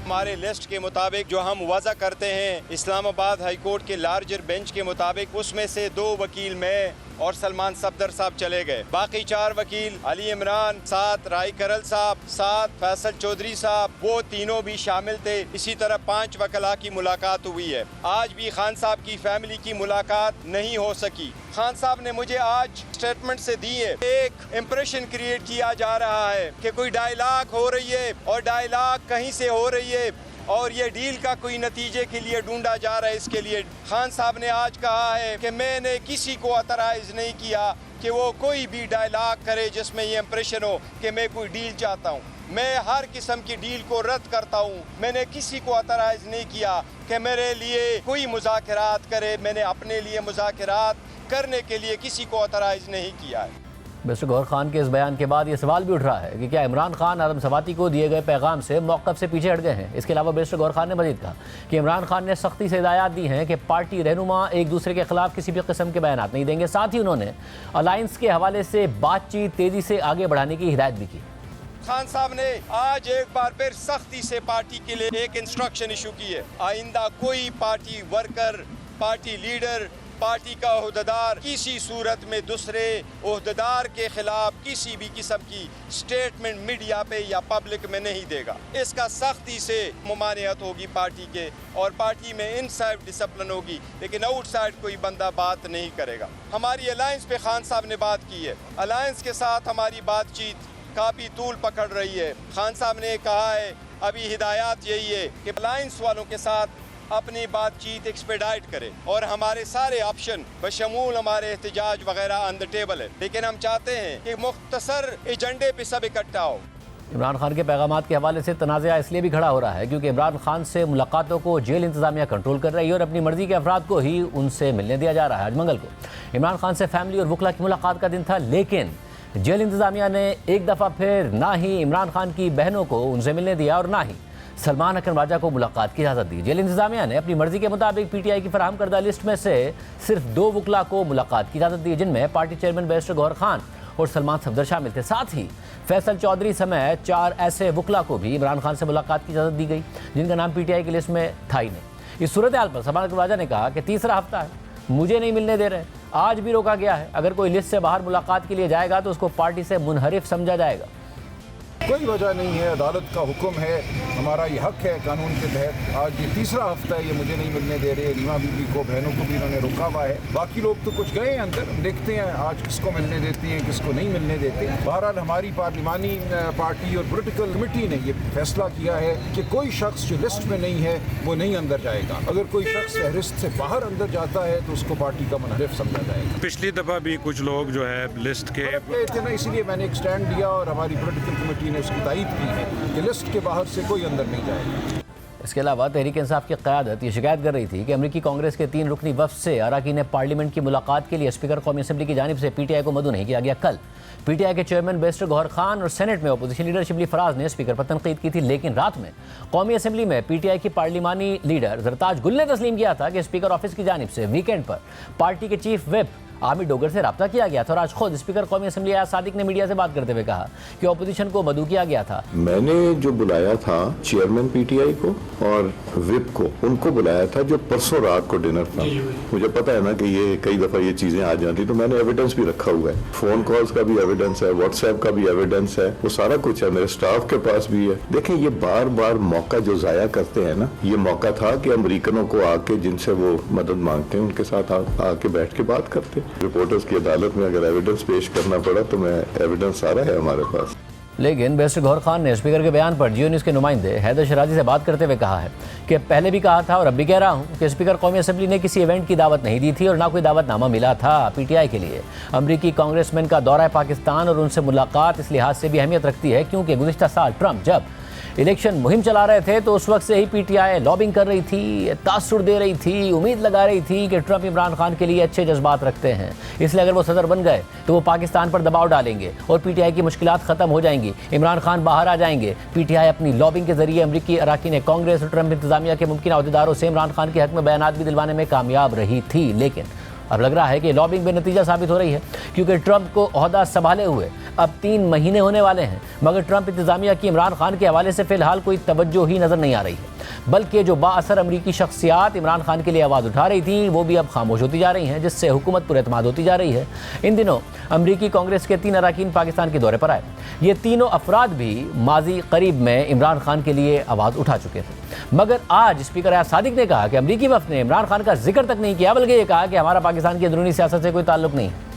हमारे लिस्ट के मुताबिक जो हम वाज़ा करते हैं, इस्लामाबाद हाई कोर्ट के लार्जर बेंच के मुताबिक, उसमें से 2 वकील मैं और सलमान सफदर साहब चले गए। बाकी 4 वकील अली इमरान, 7 राय करल साहब, 7 फैसल चौधरी साहब, वो तीनों भी शामिल थे। इसी तरह 5 वकला की मुलाकात हुई है। आज भी खान साहब की फैमिली की मुलाकात नहीं हो सकी। खान साहब ने मुझे आज स्टेटमेंट से दी है, एक इम्प्रेशन क्रिएट किया जा रहा है कि कोई डायलॉग हो रही है और डायलॉग कहीं से हो रही है और ये डील का कोई नतीजे के लिए ढूंढा जा रहा है। इसके लिए खान साहब ने आज कहा है कि मैंने किसी को अतराइज नहीं किया, कि वो कोई भी डायलॉग करे जिसमें ये इंप्रेशन हो कि मैं कोई डील चाहता हूँ। मैं हर किस्म की डील को रद्द करता हूँ। मैंने किसी को ऑथराइज नहीं किया कि मेरे लिए कोई मुज़ाकरात करे। मैंने अपने लिए मुज़ाकरात करने के लिए किसी को ऑथराइज नहीं किया है। मिस्टर गौहर खान के इस बयान के बाद ये सवाल भी उठ रहा है कि क्या इमरान खान आदम सवाती को दिए गए पैगाम से मौक़िफ़ से पीछे हट गए हैं। इसके अलावा मिस्टर गौहर खान ने मजीद कहा कि इमरान खान ने सख्ती से हिदायत दी हैं कि पार्टी रहनुमा एक दूसरे के खिलाफ किसी भी किस्म के बयान नहीं देंगे। साथ ही उन्होंने अलायंस के हवाले से बातचीत तेज़ी से आगे बढ़ाने की हिदायत भी की। खान साहब ने आज एक बार फिर सख्ती से पार्टी के लिए एक इंस्ट्रक्शन इशू की है। आइंदा कोई party worker, party leader, party का ओहदेदार किसी सूरत में दूसरे ओहदेदार के खिलाफ किसी भी किस्म की स्टेटमेंट मीडिया पे या पब्लिक में नहीं देगा। इसका सख्ती से मुमानियत होगी पार्टी के, और पार्टी में इनसाइड डिसिप्लिन होगी, लेकिन आउटसाइड कोई बंदा बात नहीं करेगा। हमारी अलायंस पे खान साहब ने बात की है। अलायंस के साथ हमारी बातचीत काफ़ी तूल पकड़ रही है। खान साहब ने कहा है अभी हिदायत यही है कि अलायंस वालों के साथ अपनी बातचीत एक्सपेडाइट करें, और हमारे सारे ऑप्शन बशमूल हमारे एहतजाज वगैरह ऑन द टेबल है, लेकिन हम चाहते हैं कि मुख्तसर एजेंडे पे सब इकट्ठा हो। इमरान खान के पैगामात के हवाले से तनाज़ा इसलिए भी खड़ा हो रहा है क्योंकि इमरान खान से मुलाकातों को जेल इंतज़ामिया कंट्रोल कर रही है और अपनी मर्जी के अफराद को ही उनसे मिलने दिया जा रहा है। आज मंगल को इमरान खान से फैमिली और वकला की मुलाकात का दिन था, लेकिन जेल इंतज़ामिया ने एक दफ़ा फिर ना ही इमरान खान की बहनों को उनसे मिलने दिया और ना ही सलमान अकरम राजा को मुलाकात की इजाज़त दी। जेल इंतज़ामिया ने अपनी मर्जी के मुताबिक पीटीआई की फराहम करदा लिस्ट में से सिर्फ 2 वकला को मुलाकात की इजाज़त दी, जिनमें party chairman barrister Gohar Khan और सलमान सफदर शामिल थे। साथ ही फैसल चौधरी समेत 4 ऐसे वकला को भी इमरान खान से मुलाकात की इजाज़त दी गई जिनका नाम पीटीआई की लिस्ट में था ही नहीं। इस सूरत हाल पर सलमान अकरम राजा ने कहा कि तीसरा हफ्ता है, मुझे नहीं मिलने दे रहे, आज भी रोका गया है। अगर कोई लिस्ट से बाहर मुलाकात के लिए जाएगा तो उसको पार्टी से मुनहरिफ समझा जाएगा। कोई वजह नहीं है, अदालत का हुक्म है, हमारा ये हक है कानून के तहत। आज ये तीसरा हफ्ता है, ये मुझे नहीं मिलने दे रहे। रीमा बीबी को, बहनों को भी इन्होंने रोका हुआ है। बाकी लोग तो कुछ गए हैं अंदर, देखते हैं आज किसको मिलने देते हैं, किसको नहीं मिलने देते। बहरहाल हमारी पार्लिमानी पार्टी और पॉलिटिकल कमेटी ने ये फैसला किया है कि कोई शख्स जो लिस्ट में नहीं है वो नहीं अंदर जाएगा। अगर कोई शख्स फहरिस्त से बाहर अंदर जाता है तो उसको पार्टी का मुनहरिफ समझा जाएगा। पिछली दफ़ा भी कुछ लोग जो है लिस्ट के गए थे ना, इसीलिए मैंने एक स्टैंड लिया और हमारी पॉलिटिकल कमेटी ने उसकी तायीद की है कि लिस्ट के बाहर से कोई अंदर नहीं जाएगा। इसके अलावा तहरीक इंसाफ की क़यादत ये शिकायत कर रही थी कि अमरीकी कांग्रेस के 3 रुकनी वफ़द से अरकान पार्लियामेंट की मुलाकात के लिए स्पीकर कौमी असम्बली की जानिब से पीटीआई को मदऊ नहीं किया गया। कल पीटीआई के चेयरमैन बैरिस्टर गौहर खान और सेनेट में अपोजिशन लीडर शिबली फराज ने स्पीकर पर तनकीद की थी, लेकिन रात में कौमी असम्बली में पीटीआई की पार्लिमानी लीडर जरताज गुल ने तस्लीम किया था कि स्पीकर ऑफिस की जानिब से वीकेंड पर पार्टी के चीफ व्हिप आमिर डोगर से रब्ता किया गया था। और आज खुद स्पीकर कौमी असम्बली अयाज सादिक ने मीडिया से बात करते हुए कहा कि अपोजिशन को मदऊ किया गया था। मैंने जो बुलाया था चेयरमैन पीटीआई को और व्हिप को, उनको बुलाया था जो परसों रात को डिनर था। मुझे पता है ना कि ये कई दफा ये चीजें आ जाती, तो मैंने एविडेंस भी रखा हुआ है, फोन कॉल्स का भी एविडेंस है, व्हाट्सएप का भी एविडेंस है, वो सारा कुछ है, मेरे स्टाफ के पास भी है। देखें, ये बार बार मौका जो जाया करते हैं ना, ये मौका था कि अमरीकनों को आके जिनसे वो मदद मांगते हैं उनके साथ आके बैठ के बात करते। रिपोर्टर्स की अदालत में अगर एविडेंस पेश करना पड़ा तो मैं एविडेंस सारा है हमारे पास। लेकिन बैरिस्टर गौहर खान ने स्पीकर के बयान पर जियो न्यूज़ के नुमाइंदे हैदर शराजी से बात करते हुए कहा है कि पहले भी कहा था और अब भी कह रहा हूं कि स्पीकर कौमी असम्बली ने किसी इवेंट की दावत नहीं दी थी और ना कोई दावतनामा मिला था पीटीआई के लिए। अमरीकी कांग्रेसमैन का दौरा पाकिस्तान और उनसे मुलाकात इस लिहाज से भी अहमियत रखती है क्योंकि गुज़िश्ता साल ट्रंप जब इलेक्शन मुहिम चला रहे थे तो उस वक्त से ही पीटीआई लॉबिंग कर रही थी, तासुर दे रही थी, उम्मीद लगा रही थी कि ट्रंप इमरान खान के लिए अच्छे जज्बात रखते हैं, इसलिए अगर वो सदर बन गए तो वो पाकिस्तान पर दबाव डालेंगे और पीटीआई की मुश्किलात ख़त्म हो जाएंगी, इमरान खान बाहर आ जाएंगे। पीटीआई अपनी लॉबिंग के जरिए अमरीकी अरकान कांग्रेस और ट्रंप इंतजामिया के मुमकिन अहदेदारों से इमरान खान के हक में बयानात भी दिलवाने में कामयाब रही थी। लेकिन अब लग रहा है कि लॉबिंग बेनतीजा साबित हो रही है क्योंकि ट्रंप को ओहदा संभाले हुए अब 3 महीने होने वाले हैं, मगर ट्रंप इंतजामिया की इमरान खान के हवाले से फिलहाल कोई तवज्जो ही नज़र नहीं आ रही है, बल्कि जो बाअसर अमरीकी शख्सियात इमरान खान के लिए आवाज़ उठा रही थी वो भी अब खामोश होती जा रही हैं, जिससे हुकूमत पर एतमाद होती जा रही है। इन दिनों अमरीकी कांग्रेस के 3 अरकान पाकिस्तान के दौरे पर आए। ये तीनों अफराद भी माजी करीब में इमरान खान के लिए आवाज़ उठा चुके थे, मगर आज स्पीकर अयाज सादिक ने कहा कि अमरीकी वफ़द ने इमरान खान का जिक्र तक नहीं किया, बल्कि ये कहा कि हमारा पाकिस्तान की अंदरूनी सियासत से कोई ताल्लुक नहीं है।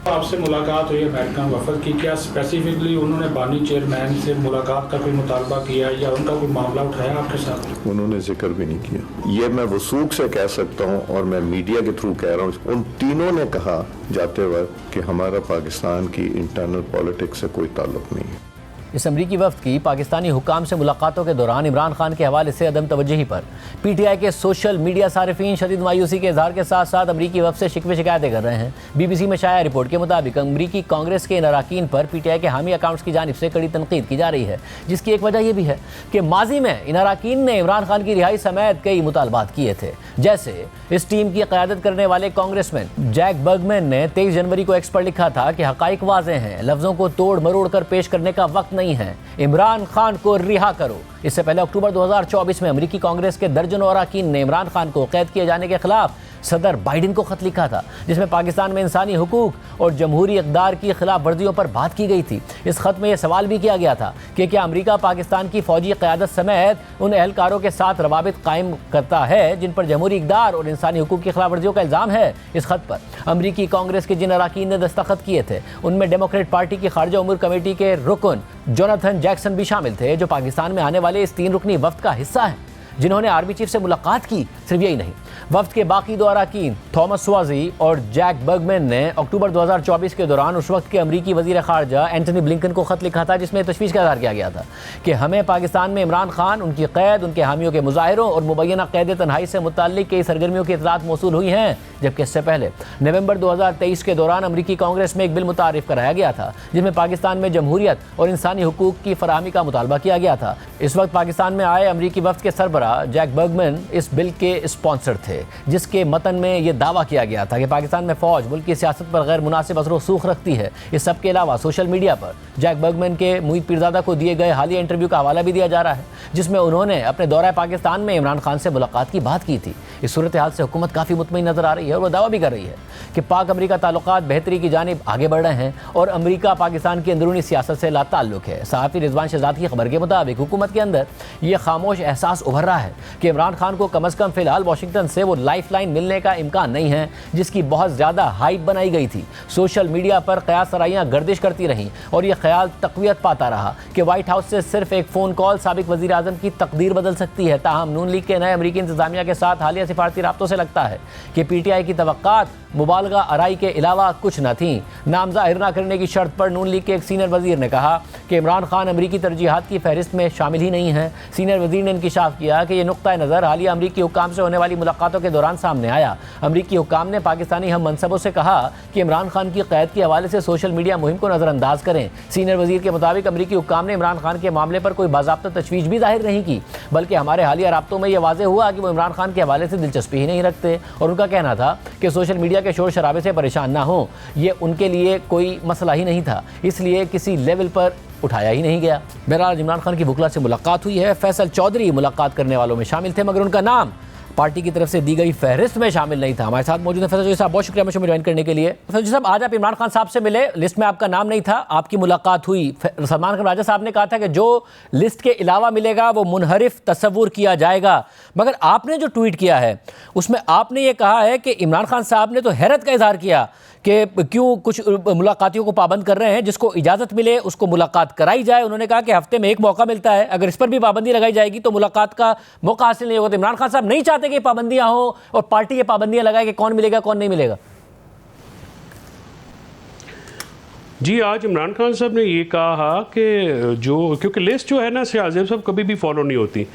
आपसे मुलाकात हुई अमेरिकन वफद की, क्या स्पेसिफिकली उन्होंने बानी चेयरमैन से मुलाकात का कोई मुतालबा किया या उनका कोई मामला उठाया आपके साथ? उन्होंने जिक्र भी नहीं किया। ये मैं वसूख से कह सकता हूँ और मैं मीडिया के थ्रू कह रहा हूँ, उन तीनों ने कहा जाते वक्त कि हमारा पाकिस्तान की इंटरनल पॉलिटिक्स से कोई ताल्लुक नहीं है। इस अमरीकी वफ्द की पाकिस्तानी हुकाम से मुलाकातों के दौरान इमरान खान के हवाले से अदम तवज्जुही पर पीटीआई के सोशल मीडिया सारिफीन शदीद मायूसी के इजहार के साथ साथ अमरीकी वफ्द से शिकवे शिकायतें कर रहे हैं। बीबीसी में शाया रिपोर्ट के मुताबिक अमरीकी कांग्रेस के इन अरकान पर पीटीआई के हामी अकाउंट्स की जानिब से कड़ी तनकीद की जा रही है, जिसकी एक वजह यह भी है कि माजी में इन अरकान ने इमरान खान की रिहाई समेत कई मुतालबात किए थे। जैसे इस टीम की क़यादत करने वाले कांग्रेसमैन जैक बर्गमैन ने 23 जनवरी को एक्स पर लिखा था कि हक़ाइक़ वाज़ेह हैं, लफ्ज़ों को तोड़ मरोड़ कर पेश करने का वक्त नहीं है, इमरान खान को रिहा करो। इससे पहले अक्टूबर 2024 में अमेरिकी कांग्रेस के दर्जनों अरकान ने इमरान खान को कैद किए जाने के खिलाफ सदर बाइडेन को खत लिखा था, जिसमें पाकिस्तान में इंसानी हुकूक और जमहूरी इक़दार की खिलाफ वर्जियों पर बात की गई थी। इस खत में यह सवाल भी किया गया था कि क्या अमेरिका पाकिस्तान की फौजी क़यादत समेत उन एहलकारों के साथ रवाबित कायम करता है जिन पर जमहूरी इक़दार और इंसानी हुकूक की खिलाफ वर्जियों का इल्ज़ाम है। इस खत पर अमेरिकी कांग्रेस के जिन अरकान ने दस्तखत किए थे उनमें डेमोक्रेट पार्टी की खारजा उमूर कमेटी के रुकन जोनाथन जैक्सन भी शामिल थे, जो पाकिस्तान में आने वाले इस 3 रुकनी वफ्द का हिस्सा है, जिन्होंने आर्मी चीफ से मुलाकात की। सिर्फ यही नहीं, वफ्द के बाकी 2 अरकान थॉमस स्वाजी और जैक बर्गमैन ने अक्टूबर 2024 के दौरान उस वक्त के अमरीकी वज़ीर ख़ारजा एंटनी ब्लिंकन को ख़त लिखा था, जिसमें तशवीश का इज़हार किया गया था कि हमें पाकिस्तान में इमरान खान, उनकी क़ैद, उनके हामियों के मुज़ाहिरों और मुबैना क़ैद तन्हाई से मुताल्लिक़ कई सरगर्मियों की इत्तलात मौसूल हुई हैं। जबकि इससे पहले नवंबर 2023 के दौरान अमरीकी कांग्रेस में एक बिल मुतारिफ कराया गया था, जिसमें पाकिस्तान में जमहूरियत और इंसानी हुकूक की फराहमी का मुतालबा किया गया था। इस वक्त पाकिस्तान में आए अमरीकी वफ्द के सरबराह जैक बर्गमैन इस बिल के स्पॉन्सर थे, जिसके मतन में यह दावा किया गया था कि पाकिस्तान में फ़ौज मुल्क की सियासत पर गैर मुनासिब असर रसूख रखती है। इस सब के अलावा सोशल मीडिया पर जैक बर्गमैन के मुईद पीरज़ादा को दिए गए हालिया इंटरव्यू का हवाला भी दिया जा रहा है, जिसमें उन्होंने अपने दौरा पाकिस्तान में इमरान खान से मुलाकात की बात की थी। इस सूरत हाल से हुकूमत काफ़ी मुतमईन नज़र आ रही है और वह दावा भी कर रही है कि पाक अमरीका ताल्लुकात बेहतरी की जानिब आगे बढ़ रहे हैं और अमरीका पाकिस्तान की अंदरूनी सियासत से लाताल्लुक है। सहाफ़ी रिजवान शहजाद की खबर के मुताबिक हुकूमत के अंदर यह खामोश एहसास उभर रहा है कि इमरान खान को कम अज़ कम फ़िलहाल वाशिंगटन से वो लाइफ लाइन मिलने का इम्कान नहीं है, जिसकी बहुत ज़्यादा हाइप बनाई गई थी। सोशल मीडिया पर क़यास सराइयाँ गर्दिश करती रहीं और यह ख्याल तक़वियत पाता रहा कि व्हाइट हाउस से सिर्फ एक फ़ोन कॉल साबिक़ वज़ीर आज़म की तकदीर बदल सकती है। ताहम नून लीग के नए अमरीकी इंतज़ामिया के साथ हालिया सिफारती राब्तों से लगता है कि पीटीआई की तवक्कात मुबालगा आराई के अलावा कुछ न थी। नाम ज़ाहिर न करने की शर्त पर नून लीग के एक सीनियर वज़ीर ने कहा कि इमरान खान अमरीकी तरजीहात की फहरिस्त में शामिल ही नहीं है। सीनियर वज़ीर ने इंकिशाफ किया कि यह नुक्ता नज़र हालिया अमरीकी हुक्काम से होने वाली मुलाकातों के दौरान सामने आया। अमरीकी हुक्काम ने पाकिस्तानी हम मनसबों से कहा कि इमरान खान की क़ैद के हवाले से सोशल मीडिया मुहिम को नज़रअंदाज करें। सीनियर वज़ीर के मुताबिक अमरीकी हुक्काम ने इमरान खान के मामले पर कोई बाज़ाब्ता तशवीश भी जाहिर नहीं की, बल्कि हमारे हालिया राब्तों में यह वाज़ेह हुआ कि वो इमरान खान के हवाले से दिलचस्पी ही नहीं रखते और उनका कहना था कि सोशल मीडिया के शोर शराबे से परेशान ना हो, ये उनके लिए कोई मसला ही नहीं था, इसलिए किसी लेवल पर उठाया ही नहीं गया। बहरहाल इमरान खान की बुकला से मुलाकात हुई है। फैसल चौधरी मुलाकात करने वालों में शामिल थे, मगर उनका नाम पार्टी की तरफ से दी गई फहरिस्त में शामिल नहीं था। हमारे साथ मौजूद है फैसल चौधरी साहब, बहुत शुक्रिया मुझे ज्वाइन करने के लिए। फैसल चौधरी साहब, आज आप इमरान खान साहब से मिले, लिस्ट में आपका नाम नहीं था, आपकी मुलाकात हुई। सलमान खान राजा साहब ने कहा था कि जो लिस्ट के अलावा मिलेगा वो मुनहरिफ तस्वुर किया जाएगा, मगर आपने जो ट्वीट किया है उसमें आपने ये कहा है कि इमरान खान साहब ने तो हैरत का इजहार किया कि क्यों कुछ मुलाकातियों को पाबंद कर रहे हैं, जिसको इजाज़त मिले उसको मुलाकात कराई जाए। उन्होंने कहा कि हफ्ते में एक मौका मिलता है, अगर इस पर भी पाबंदी लगाई जाएगी तो मुलाकात का मौका हासिल नहीं होगा। तो इमरान खान साहब नहीं चाहते कि पाबंदियां हो और पार्टी ये पाबंदियां लगाए कि कौन मिलेगा कौन नहीं मिलेगा। जी, आज इमरान खान साहब ने ये कहा कि जो क्योंकि लिस्ट जो है ना शाहजेब साहब कभी भी फॉलो नहीं होती।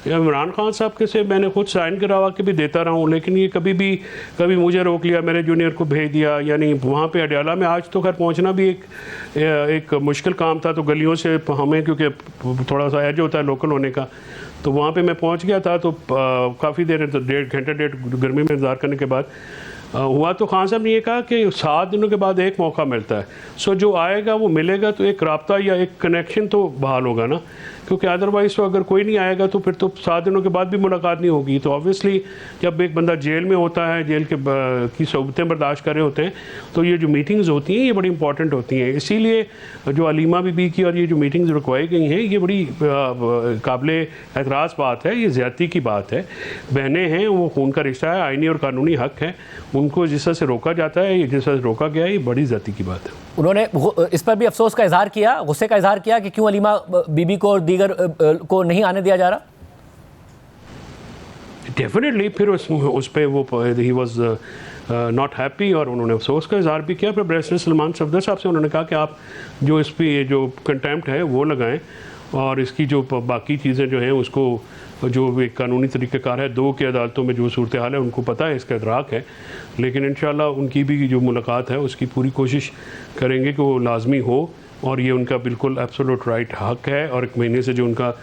इमरान खान साहब के से मैंने खुद साइन करवा के भी देता रहा हूँ, लेकिन ये कभी मुझे रोक लिया, मेरे जूनियर को भेज दिया। यानी वहाँ पे अडयाला में आज तो खैर पहुँचना भी एक मुश्किल काम था, तो गलियों से हमें क्योंकि थोड़ा सा एज होता है लोकल होने का, तो वहाँ पे मैं पहुँच गया था। तो काफ़ी देर 1.5 घंटे गर्मी में इंतज़ार करने के बाद हुआ। तो खान साहब ने ये कहा कि 7 दिनों के बाद एक मौका मिलता है, सो जो आएगा वो मिलेगा, तो एक राब्ता या एक कनेक्शन तो बहाल होगा ना। क्योंकि अदरवाइज़ तो अगर कोई नहीं आएगा तो फिर तो 7 दिनों के बाद भी मुलाकात नहीं होगी। तो ऑब्वियसली जब एक बंदा जेल में होता है, जेल के की सहूलतें बर्दाश्त कर रहे होते हैं, तो ये जो मीटिंग्स होती हैं ये बड़ी इंपॉर्टेंट होती हैं। इसीलिए जो अलीमा बीबी की और ये जो मीटिंग्स रखवाई गई हैं ये बड़ी काबिल एतराज़ बात है, ये ज़्यादती की बात है। बहनें हैं, वो खून का रिश्ता है, आइनी और कानूनी हक है, उनको जिस तरह से रोका जाता है, जिस तरह से रोका गया है, ये बड़ी ज़्यादती की बात है। उन्होंने इस पर भी अफसोस का इजहार किया, गुस्से का इजहार किया कि क्यों अलीमा बीबी को और दीगर को नहीं आने दिया जा रहा। डेफिनेटली फिर उस पर वो ही वॉज नॉट हैप्पी और उन्होंने अफसोस का इजहार भी किया। फिर बैरिस्टर सलमान सफदर साहब से उन्होंने कहा कि आप जो इस पर जो कंटेम्प्ट है वो लगाएं और इसकी जो बाकी चीज़ें जो हैं उसको जो एक कानूनी तरीक़ेकार है, 2 की अदालतों में जो सूरत हाल है उनको पता है, इसका इदराक है, लेकिन इंशाल्लाह उनकी भी जो मुलाकात है उसकी पूरी कोशिश करेंगे कि वो लाजमी हो और ये उनका बिल्कुल एब्सोल्यूट राइट हक है। और 1 महीने से जो उनका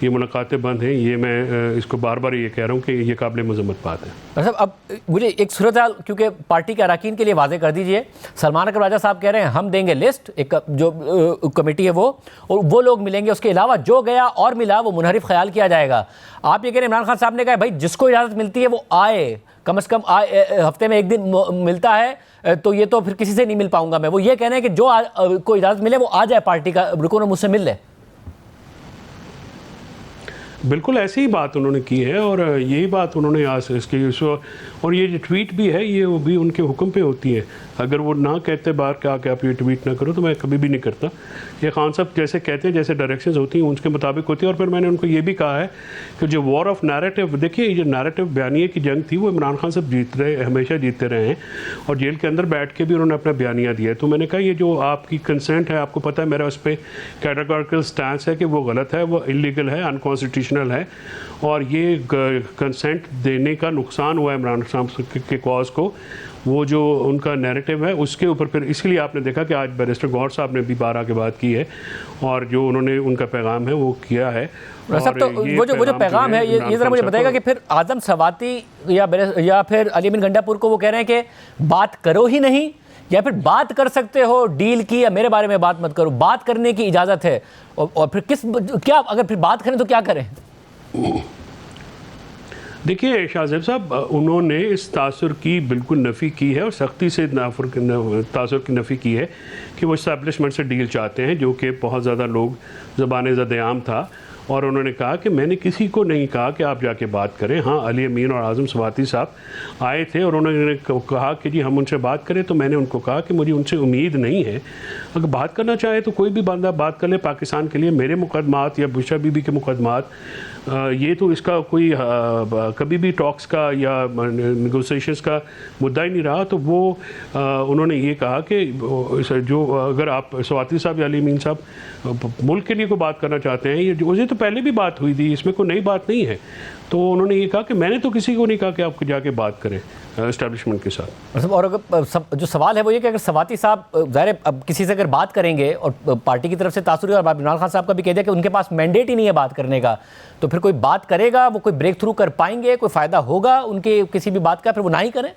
ये मुलाकातें बंद हैं, ये मैं इसको बार बार ये कह रहा हूँ कि ये काबिल मज़म्मत बात है। मतलब अब मुझे एक सूरत हाल क्योंकि पार्टी के अरकान के लिए वाज़ेह कर दीजिए। सलमान अकबर राजा साहब कह रहे हैं हम देंगे लिस्ट, एक जो कमेटी है वो, और वो लोग मिलेंगे, उसके अलावा जो गया और मिला वो मुनहरिफ ख्याल किया जाएगा। आप ये कह रहे हैं, इमरान खान साहब ने कहा भाई जिसको इजाज़त मिलती है वो आए, कम से कम हफ्ते में 1 दिन मिलता है तो ये तो फिर किसी से नहीं मिल पाऊंगा मैं। वो ये कहना है कि जो को इजाज़त मिले वो आ जाए, पार्टी का रुकन और मुझसे मिल ले। बिल्कुल ऐसी ही बात उन्होंने की है और यही बात उन्होंने आज इसकी और ये जो ट्वीट भी है ये वो भी उनके हुक्म पे होती है। अगर वो ना कहते बाहर क्या कि आप ये ट्वीट ना करो तो मैं कभी भी नहीं करता। ये खान साहब जैसे कहते हैं, जैसे डायरेक्शंस होती हैं उसके मुताबिक होती है। और फिर मैंने उनको ये भी कहा है कि जो वॉर ऑफ नैरेटिव, देखिए ये नैरेटिव बयानिए की जंग थी वो इमरान खान साहब हमेशा जीतते रहे हैं और जेल के अंदर बैठ के भी उन्होंने अपना बयानिया दिया है। तो मैंने कहा ये जो आपकी कंसेंट है, आपको पता है मेरा उस पर कैटेगोरिकल स्टैंस है कि वो गलत है, वो इलीगल है, अनकॉन्स्टिट्यूशनल है और ये कंसेंट देने का नुकसान हुआ है इमरान खान के कॉज को। वो जो उनका नैरेटिव है उसके ऊपर फिर इसलिए आपने देखा कि आज बैरिस्टर गौहर साहब ने भी 12 के बाद की है और जो उन्होंने उनका पैगाम है वो किया है। सब तो वो जो पैगाम है ये ज़रा मुझे बताएगा कि फिर आजम सवाती या फिर अली अमीन गंडापुर को वो कह रहे हैं कि बात करो ही नहीं, या फिर बात कर सकते हो डील की, या मेरे बारे में बात मत करो, बात करने की इजाज़त है। और फिर क्या अगर फिर बात करें तो क्या करें? देखिए शाहज़ेब साहब, उन्होंने इस तासुर की बिल्कुल नफ़ी की है और सख्ती से तासुर की नफ़ी की है कि वो इस्टेब्लिशमेंट से डील चाहते हैं, जो कि बहुत ज़्यादा लोग ज़बान ज़देआम था। और उन्होंने कहा कि मैंने किसी को नहीं कहा कि आप जाके बात करें। हाँ, अली अमीन और आज़म सवाती साहब आए थे और उन्होंने कहा कि जी हम उनसे बात करें, तो मैंने उनको कहा कि मुझे उनसे उम्मीद नहीं है। अगर बात करना चाहे तो कोई भी बंदा बात कर ले पाकिस्तान के लिए। मेरे मुकदमात या बुशरा बीबी के मुकदमात ये तो इसका कोई कभी भी टॉक्स का या नेगोशिएशंस का मुद्दा ही नहीं रहा। तो वो उन्होंने ये कहा कि जो अगर आप सवाती साहब या अली अमीन साहब मुल्क के लिए कोई बात करना चाहते हैं, ये उसे तो पहले भी बात हुई थी, इसमें कोई नई बात नहीं है। तो उन्होंने ये कहा कि मैंने तो किसी को नहीं कहा कि आप जाके बात करें एस्टेब्लिशमेंट के साथ। और अगर जो सवाल है वो ये कि अगर सवाती साहब ज़ाहिर अब किसी से अगर बात करेंगे और पार्टी की तरफ से तासुर और इमरान खान साहब का भी कह दिया कि उनके पास मैंडेट ही नहीं है बात करने का, तो फिर कोई बात करेगा, वो कोई ब्रेक थ्रू कर पाएंगे, कोई फ़ायदा होगा उनके किसी भी बात का, फिर वो ना ही करें?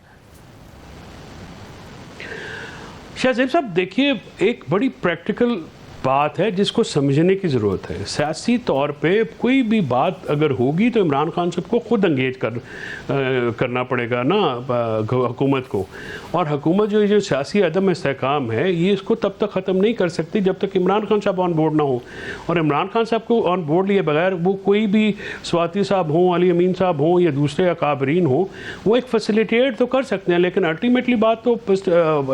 शाहज़ेब साहब देखिए, एक बड़ी प्रैक्टिकल बात है जिसको समझने की ज़रूरत है। सियासी तौर पे कोई भी बात अगर होगी तो इमरान खान साहब को ख़ुद एंगेज करना पड़ेगा ना हुकूमत को। और हुकूमत जो सियासी अदम इस्तेहकाम है ये इसको तब तक ख़त्म नहीं कर सकती जब तक इमरान खान साहब ऑन बोर्ड ना हो। और इमरान खान साहब को ऑन बोर्ड लिए बगैर वो कोई भी स्वाति साहब हों, अली अमीन साहब हों या दूसरे अकाबरीन हों, वो एक फैसिलिटेट तो कर सकते हैं, लेकिन अल्टीमेटली बात तो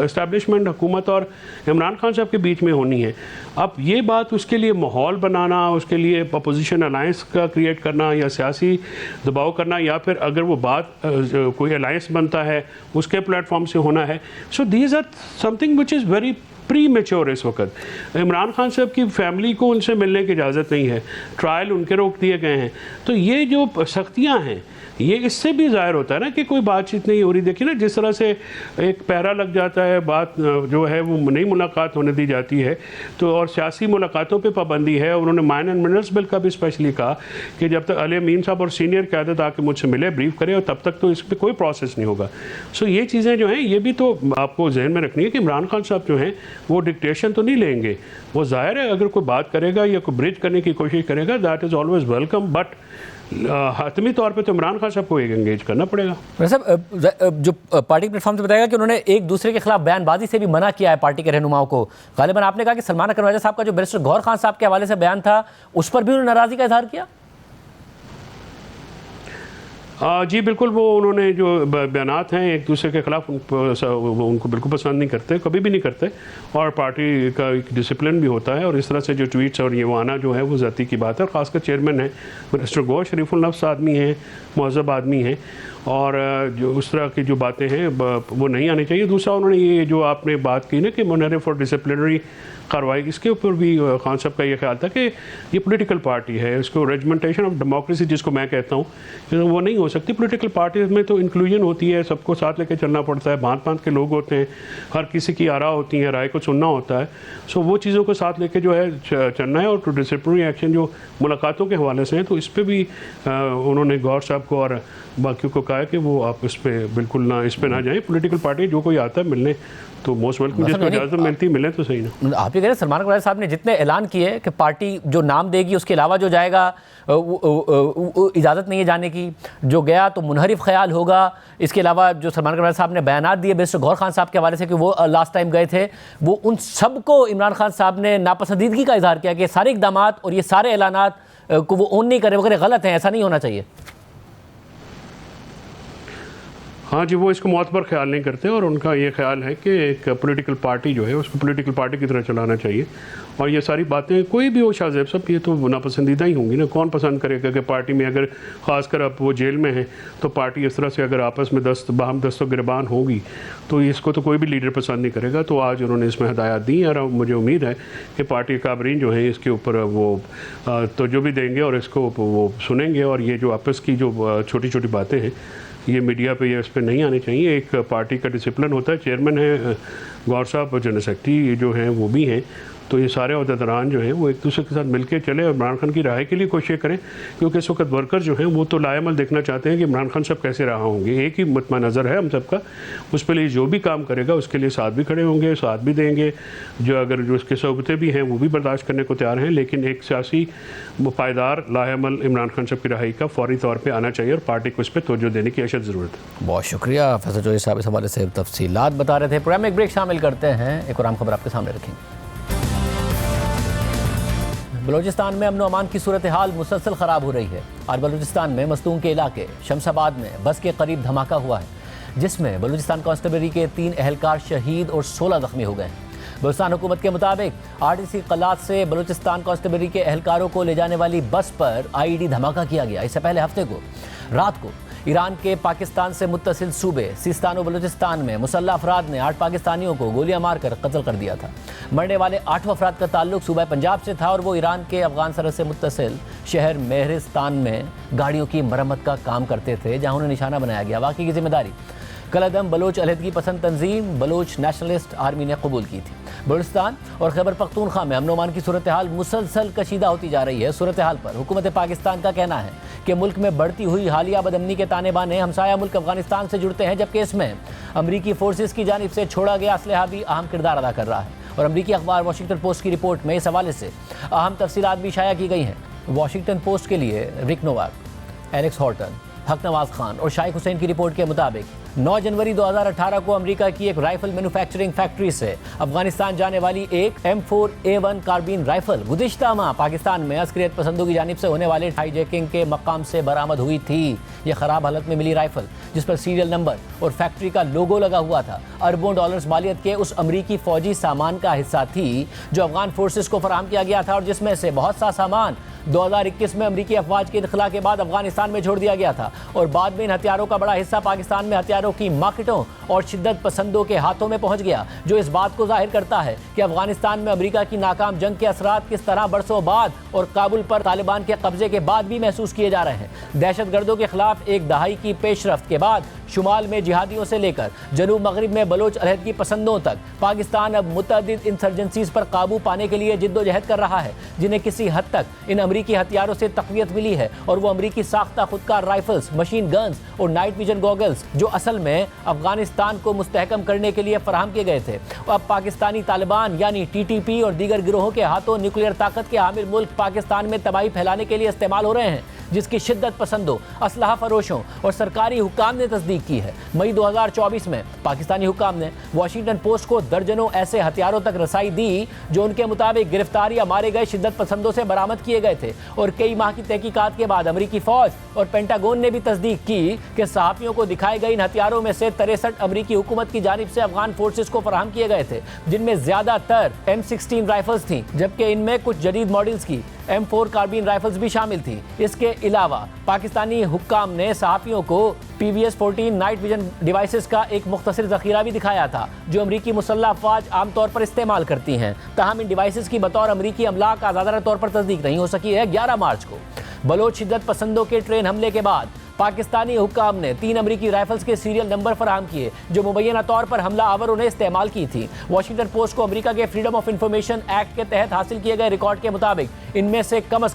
इस्टेब्लिशमेंट, हुकूमत और इमरान खान साहब के बीच में होनी है। अब ये बात उसके लिए माहौल बनाना, उसके लिए अपोजिशन अलायंस का क्रिएट करना या सियासी दबाव करना, या फिर अगर वो बात कोई अलायंस बनता है उसके प्लेटफॉर्म से होना है। So these are something which is very premature. इस वक्त इमरान खान साहब की फैमिली को उनसे मिलने की इजाज़त नहीं है, ट्रायल उनके रोक दिए गए हैं। तो ये जो सख्तियाँ हैं ये इससे भी ज़ाहिर होता है ना कि कोई बातचीत नहीं हो रही। देखिए ना, जिस तरह से एक पहरा लग जाता है, बात जो है वो नई मुलाकात होने दी जाती है, तो और सियासी मुलाकातों पे पाबंदी है। उन्होंने माइन एंड मिनरल्स बिल का भी स्पेशली कहा कि जब तक अली अमीन साहब और सीनियर क़यादत आके मुझसे मिले, ब्रीफ करे, और तब तक तो इस पर कोई प्रोसेस नहीं होगा। सो ये चीज़ें जो हैं ये भी तो आपको जहन में रखनी है कि इमरान खान साहब जो हैं वो डिक्टेशन तो नहीं लेंगे। वो जाहिर है अगर कोई बात करेगा या कोई ब्रिज करने की कोशिश करेगा, that is always welcome, but हतमी तौर पे तो इमरान खान साहब को एंगेज करना पड़ेगा। साहब जो पार्टी प्लेटफॉर्म से बताएगा कि उन्होंने एक दूसरे के खिलाफ बयानबाजी से भी मना किया है पार्टी के रहनुमाओं को। गालिबन आपने कहा कि सलमान अकरम राजा साहब का जो बैरिस्टर गौहर खान साहब के हवाले से बयान था उस पर भी उन्होंने नाराज़गी का इजहार किया। जी बिल्कुल, वो उन्होंने जो बयानात हैं एक दूसरे के ख़िलाफ़ उनको बिल्कुल पसंद नहीं करते, कभी भी नहीं करते, और पार्टी का एक डिसिप्लिन भी होता है। और इस तरह से जो ट्वीट्स और ये आना जो है वो ज़ाती की बात है। ख़ासकर चेयरमैन है मिस्टर गौहर शरीफुल नफ्स आदमी हैं, महज़ब आदमी हैं, और जो उस तरह की जो बातें हैं वो नहीं आनी चाहिए। दूसरा उन्होंने ये जो आपने बात की ना कि मुनहरिफ फॉर डिसिप्लिनरी कार्रवाई, इसके ऊपर भी खान साहब का ये ख्याल था कि ये पॉलिटिकल पार्टी है, इसको रेजिमेंटेशन ऑफ डेमोक्रेसी जिसको मैं कहता हूँ वो नहीं हो सकती। पॉलिटिकल पार्टीज में तो इंक्लूजन होती है, सबको साथ लेके चलना पड़ता है, भांत भांत के लोग होते हैं, हर किसी की आरा होती है, राय को सुनना होता है। सो वो चीज़ों को साथ लेके जो है चलना है। और टू डिसिप्लिनरी एक्शन जो मुलाकातों के हवाले से हैं तो इस पर भी उन्होंने गौहर साहब को और बाकियों को कहा कि वो आप इस पर बिल्कुल ना, इस पर ना जाएँ। पॉलिटिकल पार्टी जो कोई आता है मिलने तो मोस्ट वेलकम, जिसको इजाज़त मिलती मिले तो सही ना। आप ये कह रहे हैं सलमान अकरम साहब ने जितने ऐलान किए कि पार्टी जो नाम देगी उसके अलावा जो जाएगा इजाज़त नहीं है जाने की, जो गया तो मुनहरिफ ख्याल होगा। इसके अलावा जो सलमान अकरम साहब ने बयानात दिए बैरिस्टर गौहर खान साहब के हवाले से कि वो लास्ट टाइम गए थे, वो उन सब को इमरान खान साहब ने नापसंदीदगी का इजहार किया कि सारे इक़दामात और ये सारे ऐलानात को वो ओन नहीं करे, वगैरह गलत हैं, ऐसा नहीं होना चाहिए। हाँ जी, वो इसको मौत पर ख्याल नहीं करते और उनका ये ख्याल है कि एक पॉलिटिकल पार्टी जो है उसको पॉलिटिकल पार्टी की तरह चलाना चाहिए। और ये सारी बातें कोई भी हो, शाहज़ेब साहब, ये तो नापसंदीदा ही होंगी ना। कौन पसंद करेगा कि पार्टी में अगर ख़ासकर अब वो जेल में हैं तो पार्टी इस तरह से अगर आपस में बाहम दस्तो गिरबान होगी तो इसको तो कोई भी लीडर पसंद नहीं करेगा। तो आज उन्होंने इसमें हदायत दी और मुझे उम्मीद है कि पार्टी काबरीन जो हैं इसके ऊपर वो तो जो भी देंगे और इसको वो सुनेंगे। और ये जो आपस की जो छोटी छोटी बातें हैं ये मीडिया पे ये इस पर नहीं आनी चाहिए। एक पार्टी का डिसिप्लिन होता है, चेयरमैन है गौहर साहब और जनरल सेक्रेटरी जो हैं वो भी हैं, तो ये सारे अहदेदारान जो हैं वो एक दूसरे के साथ मिलकर चले और इमरान खान की राय के लिए कोशिश करें। क्योंकि इस वक्त वर्कर जो हैं वो तो लाएमल देखना चाहते हैं कि इमरान खान साहब कैसे रहा होंगे। एक ही मुतमा नज़र है हम सबका, उस पर लिए जो भी काम करेगा उसके लिए साथ भी खड़े होंगे, साथ भी देंगे। जो अगर जो उसके सोबतें भी हैं वो भी बर्दाश्त करने को तैयार हैं, लेकिन एक सियासी पायदार लाएमल इमरान खान साहब की रहाई का फौरी तौर पर आना चाहिए और पार्टी को इस पर तवज्जो देने की अशद ज़रूरत है। बहुत शुक्रिया फैसल चौधरी साहब, इस हवाले से तफसीलात बता रहे थे। प्रोग्राम में एक ब्रेक शामिल करते हैं, एक और अहम खबर आपके सामने रखेंगे। बलूचिस्तान में अमन अमान की सूरत हाल मुसलसल ख़राब हो रही है। आज बलूचिस्तान में मस्तूम के इलाके शमशाबाद में बस के करीब धमाका हुआ है, जिसमें बलूचिस्तान कांस्टेबलरी के 3 एहलकार शहीद और 16 ज़ख्मी हो गए। बलूचिस्तान हुकूमत के मुताबिक RTC कलात से बलूचिस्तान कांस्टेबलरी के एहलकारों को ले जाने वाली बस पर IED धमाका किया गया। इससे पहले हफ्ते को रात को ईरान के पाकिस्तान से मुत्तसिल सूबे सिस्तान और बलूचिस्तान में मुसल्लह अफराद ने 8 पाकिस्तानियों को गोलियां मारकर कत्ल कर दिया था। मरने वाले 8 अफराद का ताल्लुक सूबा पंजाब से था और वो ईरान के अफगान सरहद से मुत्तसिल शहर मेहरिस्तान में गाड़ियों की मरम्मत का काम करते थे, जहां उन्हें निशाना बनाया गया। वाक़ई की जिम्मेदारी कलअदम बलोच अलहदगी पसंद तंजीम बलोच नेशनलिस्ट आर्मी ने कबूल की थी। बलूचिस्तान और खैबर पख्तूनख्वा में अमन अमान की सूरत हाल मुसलसल कशीदा होती जा रही है। सूरत हाल पर हुकूमत पाकिस्तान का कहना है कि मुल्क में बढ़ती हुई हालिया बदअमनी के ताने बाने हमसाया मुल्क अफगानिस्तान से जुड़ते हैं, जबकि इसमें अमरीकी फोर्सेस की जानिब से छोड़ा गया असलहा भी अहम किरदार अदा कर रहा है। और अमरीकी अखबार वाशिंगटन पोस्ट की रिपोर्ट में इस हवाले से अहम तफसीलात भी शाया की गई हैं। वाशिंगटन पोस्ट के लिए रिक नोवाक, एलेक्स हॉर्टन, हक नवाज खान और शाइख हुसैन की रिपोर्ट के मुताबिक 9 जनवरी 2018 को अमेरिका की एक राइफल मैन्युफैक्चरिंग फैक्ट्री से अफगानिस्तान जाने वाली एक M4A1 कार्बिन राइफल गुज़िश्ता माह पाकिस्तान में अस्करियत पसंदों की जानिब से होने वाले हाईजैकिंग के मकाम से बरामद हुई थी। यह ख़राब हालत में मिली राइफल, जिस पर सीरियल नंबर और फैक्ट्री का लोगो लगा हुआ था, अरबों डॉलर्स मालियत के उस अमरीकी फ़ौजी सामान का हिस्सा थी जो अफगान फोर्सेस को फराहम किया गया था और जिसमें से बहुत सा सामान 2021 में अमरीकी अफवाज के इनखला के बाद अफगानिस्तान में छोड़ दिया गया था और बाद में इन हथियारों का बड़ा हिस्सा पाकिस्तान में हथियारों की मार्केटों और शिद्दत पसंदों के हाथों में पहुंच गया, जो इस बात को जाहिर करता है कि अफगानिस्तान में अमरीका की नाकाम जंग के असरात किस तरह बरसों बाद और काबुल पर तालिबान के कब्जे के बाद भी महसूस किए जा रहे हैं। दहशतगर्दों के खिलाफ एक दहाई की पेशरफ्त के बाद शुमाल में जिहादियों से लेकर जनूब मगरिब में बलोच अलहदगी पसंदों तक पाकिस्तान अब मुतअद्दिद इंसर्जेंसीज पर काबू पाने के लिए जिद्दोजहद कर रहा है, जिन्हें किसी हद तक इन अमरीकी हथियारों से तक़वियत मिली है, और वो अमरीकी साख्ता खुदकार राइफल्स, मशीन गन्स और नाइट विजन गॉगल्स जो असल में अफगानिस्तान को मुस्तहकम करने के लिए फराहम किए गए थे, अब पाकिस्तानी तालिबान यानी TTP और दीगर गिरोहों के हाथों न्यूक्लियर ताकत के हामिल मुल्क पाकिस्तान में तबाही फैलाने के लिए इस्तेमाल हो रहे हैं, जिसकी शिद्दत पसंदों, असलहा फरोशों और सरकारी हुक्काम ने तस्दीक की है। मई 2024 में पाकिस्तानी हुक्काम ने वाशिंगटन पोस्ट को दर्जनों ऐसे हथियारों तक रसाई दी जो उनके मुताबिक गिरफ्तार या मारे गए शिद्दत पसंदों से बरामद किए गए थे, और कई माह की तहकीकात के बाद अमरीकी फौज और पेंटागन ने भी तस्दीक की कि सहाफ़ियों को दिखाए गए इन हथियारों में से 63 अमरीकी हुकूमत की जानिब से अफगान फोर्सेस को फराहम किए गए थे, जिनमें ज्यादातर M16 राइफल्स थी, जबकि इनमें कुछ जदीद मॉडल्स की M4 कार्बिन राइफल्स भी शामिल थी। इसके अलावा पाकिस्तानी हुक्काम ने सहाफ़ियों को PVS-14 नाइट विजन डिवाइसेस का एक मुख्तसर ज़ख़ीरा भी दिखाया था, जो अमरीकी मुसल्लह अफ़वाज आमतौर पर इस्तेमाल करती हैं। ताहम इन डिवाइसेस की बतौर अमरीकी अमलाक आज़ादाना तौर पर तस्दीक नहीं हो सकी है। 11 मार्च को बलोच शिद्दत पसंदों के ट्रेन हमले के बाद पाकिस्तानी हुक्काम ने 3 अमरीकी राइफल्स के सीरियल नंबर फराहम किए, जो मुबैना तौर पर हमला आवरों ने इस्तेमाल की थी। वाशिंगटन पोस्ट को अमेरिका के फ्रीडम ऑफ इंफॉर्मेशन एक्ट के तहत हासिल किए गए रिकॉर्ड के मुताबिक इनमें से कम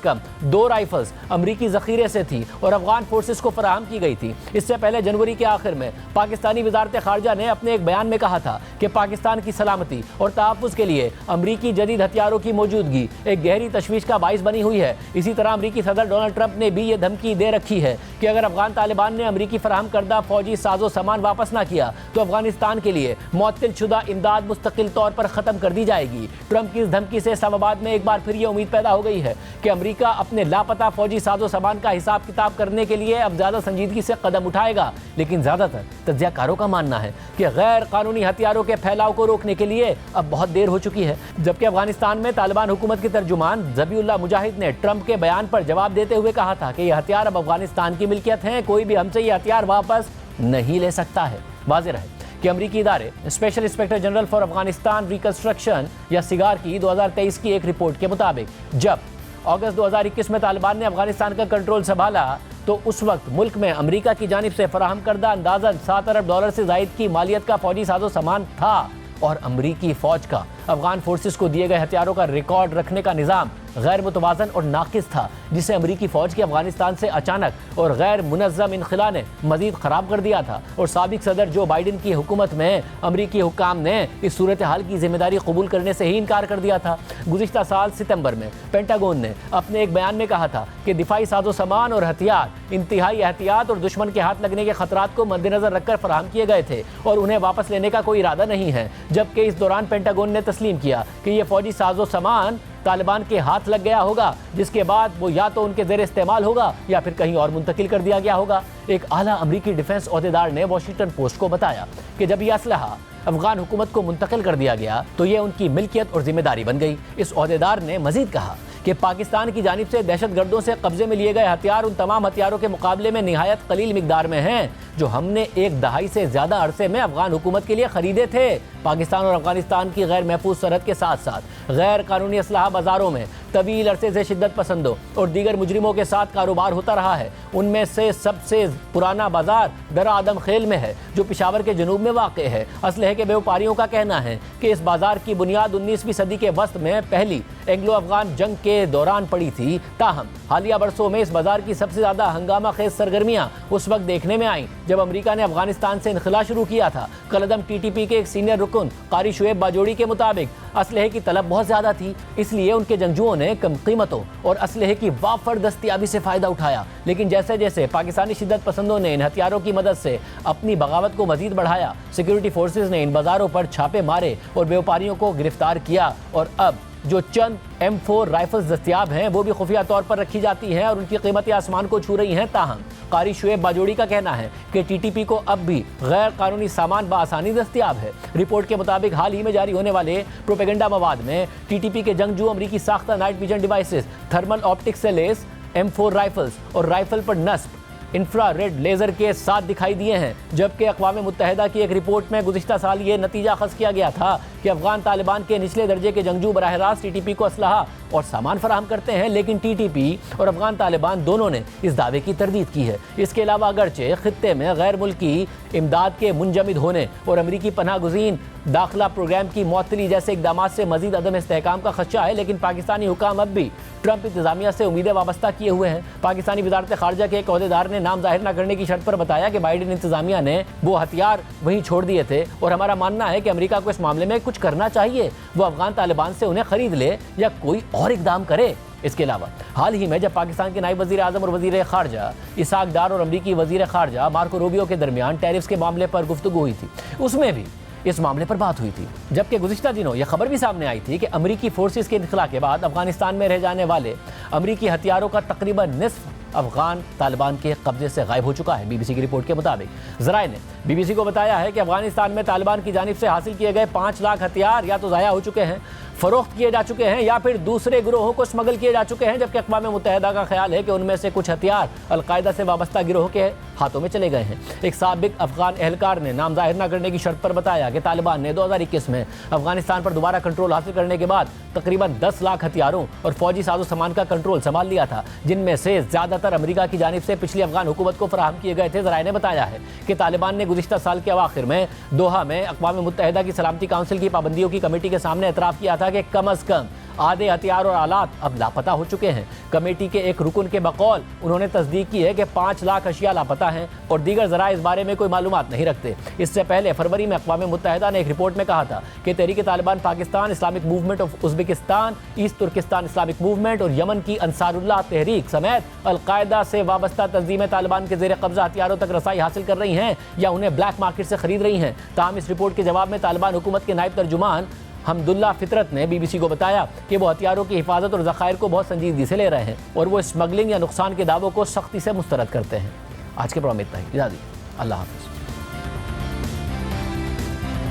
2 राइफल्स अमरीकी ज़ख़ीरे से थी और अफगान फोर्सेस को फराहम की गई थी। इससे पहले जनवरी के आखिर में पाकिस्तानी वज़ारत ख़ारजा ने अपने एक बयान में कहा था कि पाकिस्तान की सलामती और तहफ़्फ़ुज़ के लिए अमरीकी जदीद हथियारों की मौजूदगी एक गहरी तशवीश का बाइस बनी हुई है। इसी तरह अमरीकी सदर डोनाल्ड ट्रंप ने भी ये धमकी दे रखी है कि अगर अफगान तालिबान ने अमरीकी फराहम करदा फौजी साजो सामान वापस ना किया तो अफगानिस्तान के लिए मुअत्तल शुदा इमदाद मुस्तकिल तौर पर ख़त्म कर दी जाएगी। ट्रंप की इस धमकी से इस्लामाबाद में एक बार फिर ये उम्मीद पैदा हो गई है कि अमरीका अपने लापता फौजी साजो सामान का हिसाब किताब करने के लिए अब ज़्यादा संजीदगी से कदम उठाएगा। लेकिन ज़्यादातर तज्ज़ियाकारों का मानना है कि गैर कानूनी हथियारों के फैलाव को रोकने के लिए अब बहुत देर हो चुकी है। जबकि अफगानिस्तान में तालिबान हुकूमत के तर्जुमान ज़बीउल्लाह मुजाहिद ने ट्रंप के बयान पर जवाब देते हुए कहा था कि ये हथियार अब अफगानिस्तान की मिल्कियत हैं, कोई भी हमसे ये हथियार वापस नहीं ले सकता है। वाज़ेह है कि अमरीकी इदारे special inspector general for Afghanistan reconstruction या सिगार की 2023 की एक रिपोर्ट के मुताबिक जब अगस्त 2021 में तालिबान ने अफगानिस्तान का कंट्रोल संभाला तो उस वक्त मुल्क में अमरीका की जानिब से फराहम करदा अंदाज़न $7 अरब से ज़ायद की मालियत का फौजी साजो सामान था, और अमरीकी फ़ौज का अफगान फोर्सेस को दिए गए हथियारों का रिकॉर्ड रखने का निज़ाम गैर मुतवाज़न और नाकिस था, जिसे अमरीकी फ़ौज के अफगानिस्तान से अचानक और गैर मुनज़्ज़म इनखला ने मज़ीद ख़राब कर दिया था। और साबिक़ सदर जो बाइडन की हुकूमत में अमरीकी हुक्काम ने इस सूरत हाल की जिम्मेदारी कबूल करने से ही इनकार कर दिया था। गुज़िश्ता साल सितंबर में पेंटागन ने अपने एक बयान में कहा था कि दिफाई साजो सामान और हथियार इंतहाई एहतियात और दुश्मन के हाथ लगने के खतरात को मद्देनज़र रखकर फराहम किए गए थे और उन्हें वापस लेने का कोई इरादा नहीं है। जबकि इस दौरान पेंटागन ने तस्लीम किया कि यह फौजी साजो सामान तालिबान के हाथ लग गया होगा, जिसके बाद वो या तो उनके ज़ेर इस्तेमाल होगा या फिर कहीं और मुंतकिल कर दिया गया होगा। एक आला अमरीकी डिफेंस ओहदेदार ने वाशिंगटन पोस्ट को बताया कि जब यह असलहा अफगान हुकूमत को मुंतकिल कर दिया गया तो ये उनकी मिल्कियत और जिम्मेदारी बन गई। इस ओहदेदार ने मजीद कहा कि पाकिस्तान की जानिब से दहशतगर्दों से कब्जे में लिए गए हथियार उन तमाम हथियारों के मुकाबले में निहायत कलील मिकदार में हैं जो हमने एक दहाई से ज़्यादा अरसे में अफगान हुकूमत के लिए ख़रीदे थे। पाकिस्तान और अफगानिस्तान की गैर महफूज सरहद के साथ साथ गैर कानूनी असलहा बाज़ारों में तवील अरसे से शिद्दत पसंदों और दीगर मुजरिमों के साथ कारोबार होता रहा है। उनमें से सबसे पुराना बाजार दरा आदम खेल में है, जो पेशावर के जनूब में वाक़ है। असलहे के व्यापारियों का कहना है कि इस बाजार की बुनियाद 19वीं सदी के वस्त में पहली एंग्लो अफगान जंग के दौरान पड़ी थी। ताहम हालिया बरसों में इस बाजार की सबसे ज़्यादा हंगामा खेज सरगर्मियाँ उस वक्त देखने में आईं जब अमरीका ने अफगानिस्तान से इनखला शुरू किया था। कलदम TTP के एक सीनियर रुकन कारी शुएब बाजोड़ी के मुताबिक असलहे की तलब बहुत ज़्यादा थी, इसलिए उनके जंगजुओं ने कम कीमतों और असलहे की वाफर दस्तियाबी से फ़ायदा उठाया। लेकिन जैसे जैसे पाकिस्तानी शिद्दत पसंदों ने इन हथियारों की मदद से अपनी बगावत को मजीद बढ़ाया, सिक्योरिटी फोर्सेज ने इन बाज़ारों पर छापे मारे और व्यापारियों को गिरफ्तार किया, और अब जो चंद M4 राइफल्स दस्तियाब हैं वो भी खुफिया तौर पर रखी जाती हैं और उनकी कीमतें आसमान को छू रही हैं। ताहम कारी शुएब बाजोड़ी का कहना है कि TTP को अब भी गैर कानूनी सामान बआसानी दस्तियाब है। रिपोर्ट के मुताबिक हाल ही में जारी होने वाले प्रोपेगेंडा मवाद में TTP के जंगजू अमरीकी साख्ता night vision devices, thermal optics से लेस M4 राइफल्स और राइफल पर नस्ब इंफ्रारेड लेज़र के साथ दिखाई दिए हैं, जबकि अक़वाम मुत्तहिदा की एक रिपोर्ट में गुज़िश्ता साल ये नतीजा अख़ज़ किया गया था कि अफ़गान तालिबान के निचले दर्जे के जंगजू बराह रास्त TTP को असलहा और सामान फराहम करते हैं, लेकिन TTP और अफ़गान तालिबान दोनों ने इस दावे की तरदीद की है। इसके अलावा अगरचे ख़ित्ते में गैर मुल्की इमदाद के मुंजमद होने और अमरीकी पनाह गुज़ीन दाखिला प्रोग्राम की मुअत्तली जैसे इक़दाम से मज़ीद अदम इस्तेहकाम का खदशा है, लेकिन पाकिस्तानी हुकाम अब भी ट्रंप इंतज़ामिया से उम्मीदें वाबस्ता किए हुए हैं। पाकिस्तानी वज़ारत ख़ारजा के एक अहदेदार ने नाम ज़ाहिर न करने की शर्त पर बताया कि बाइडेन इंतज़ामिया ने वो हथियार वहीं छोड़ दिए थे और हमारा मानना है कि अमेरिका को इस मामले में कुछ करना चाहिए, वो अफ़गान तालिबान से उन्हें ख़रीद ले या कोई और इक़दाम करे। इसके अलावा हाल ही में जब पाकिस्तान के नायब वज़ीर आज़म और वज़ीर ख़ारजा इसहाक़ डार और अमरीकी वज़ीर ख़ारजा मार्को रूबियो के दरमियान टैरिफ्स के मामले पर गुफ्तगू हुई थी, उसमें भी इस मामले पर बात हुई थी। जबकि गुज़िश्ता दिनों यह खबर भी सामने आई थी कि अमरीकी फोर्सेस के इनखला के बाद अफ़गानिस्तान में रह जाने वाले अमरीकी हथियारों का तकरीबन निस्फ अफ़गान तालिबान के कब्जे से गायब हो चुका है। BBC की रिपोर्ट के मुताबिक ज़राए ने BBC को बताया है कि अफ़गानिस्तान में तालिबान की जानिब से हासिल किए गए 5 लाख हथियार या तो ज़ाया हो चुके हैं, फ़रोख्त किए जा चुके हैं या फिर दूसरे गिरोहों को स्मगल किए जा चुके हैं, जबकि अक़वाम मुत्तहिदा का ख्याल है कि उनमें से कुछ हथियार अलकायदा से वाबस्ता गिरोह के हाथों में चले गए हैं। एक साबिक अफ़गान एहलकार ने नाम ज़ाहिर न करने की शर्त पर बताया कि तालिबान ने 2021 में अफ़गानिस्तान पर दोबारा कंट्रोल हासिल करने के बाद तकरीबन 10 लाख हथियारों और फौजी साजो सामान का कंट्रोल संभाल लिया था, जिनमें से ज़्यादातर अमेरिका की जानिब से पिछली अफ़गान हुकूमत को फराहम किए गए थे। ज़राए ने बताया है कि तालिबान ने गुज़िश्ता साल के अवाखिर में दोहा में अक़वाम मुत्तहिदा की सलामती काउंसिल की पाबंदियों की कमेटी के सामने एतराफ़ किया था कि कम अज़ कम आधे हथियार और आलात अब लापता हो चुके हैं। कमेटी के एक रुकन के बकौल उन्होंने तस्दीक की है कि 5 लाख अशिया लापता हैं और दीगर ज़राए इस बारे में कोई मालूमात नहीं रखते। इससे पहले फरवरी में अक़वाम मुत्तहिदा ने एक रिपोर्ट में कहा था कि Tehreek Taliban Pakistan, Islamic Movement of Uzbekistan, East Turkistan Islamic Movement और यमन की अंसारुल्लाह तहरीक समेत अलकायदा से वाबस्ता तंजीमें तालिबान के ज़ेर कब्ज़ा हथियारों तक रसाई हासिल कर रही हैं या उन्हें ब्लैक मार्केट से खरीद रही हैं। ताहम इस रिपोर्ट के जवाब में तालिबान हुकूमत के नायब तर्जुमान हमदुल्ला फितरत ने BBC को बताया कि वो हथियारों की हिफाजत और ज़खायर को बहुत संजीदगी से ले रहे हैं और वो स्मगलिंग या नुकसान के दावों को सख्ती से मुस्तरद करते हैं। आज के प्रोग्राम में इतना ही। इजाज़त, अल्लाह हाफ़िज़।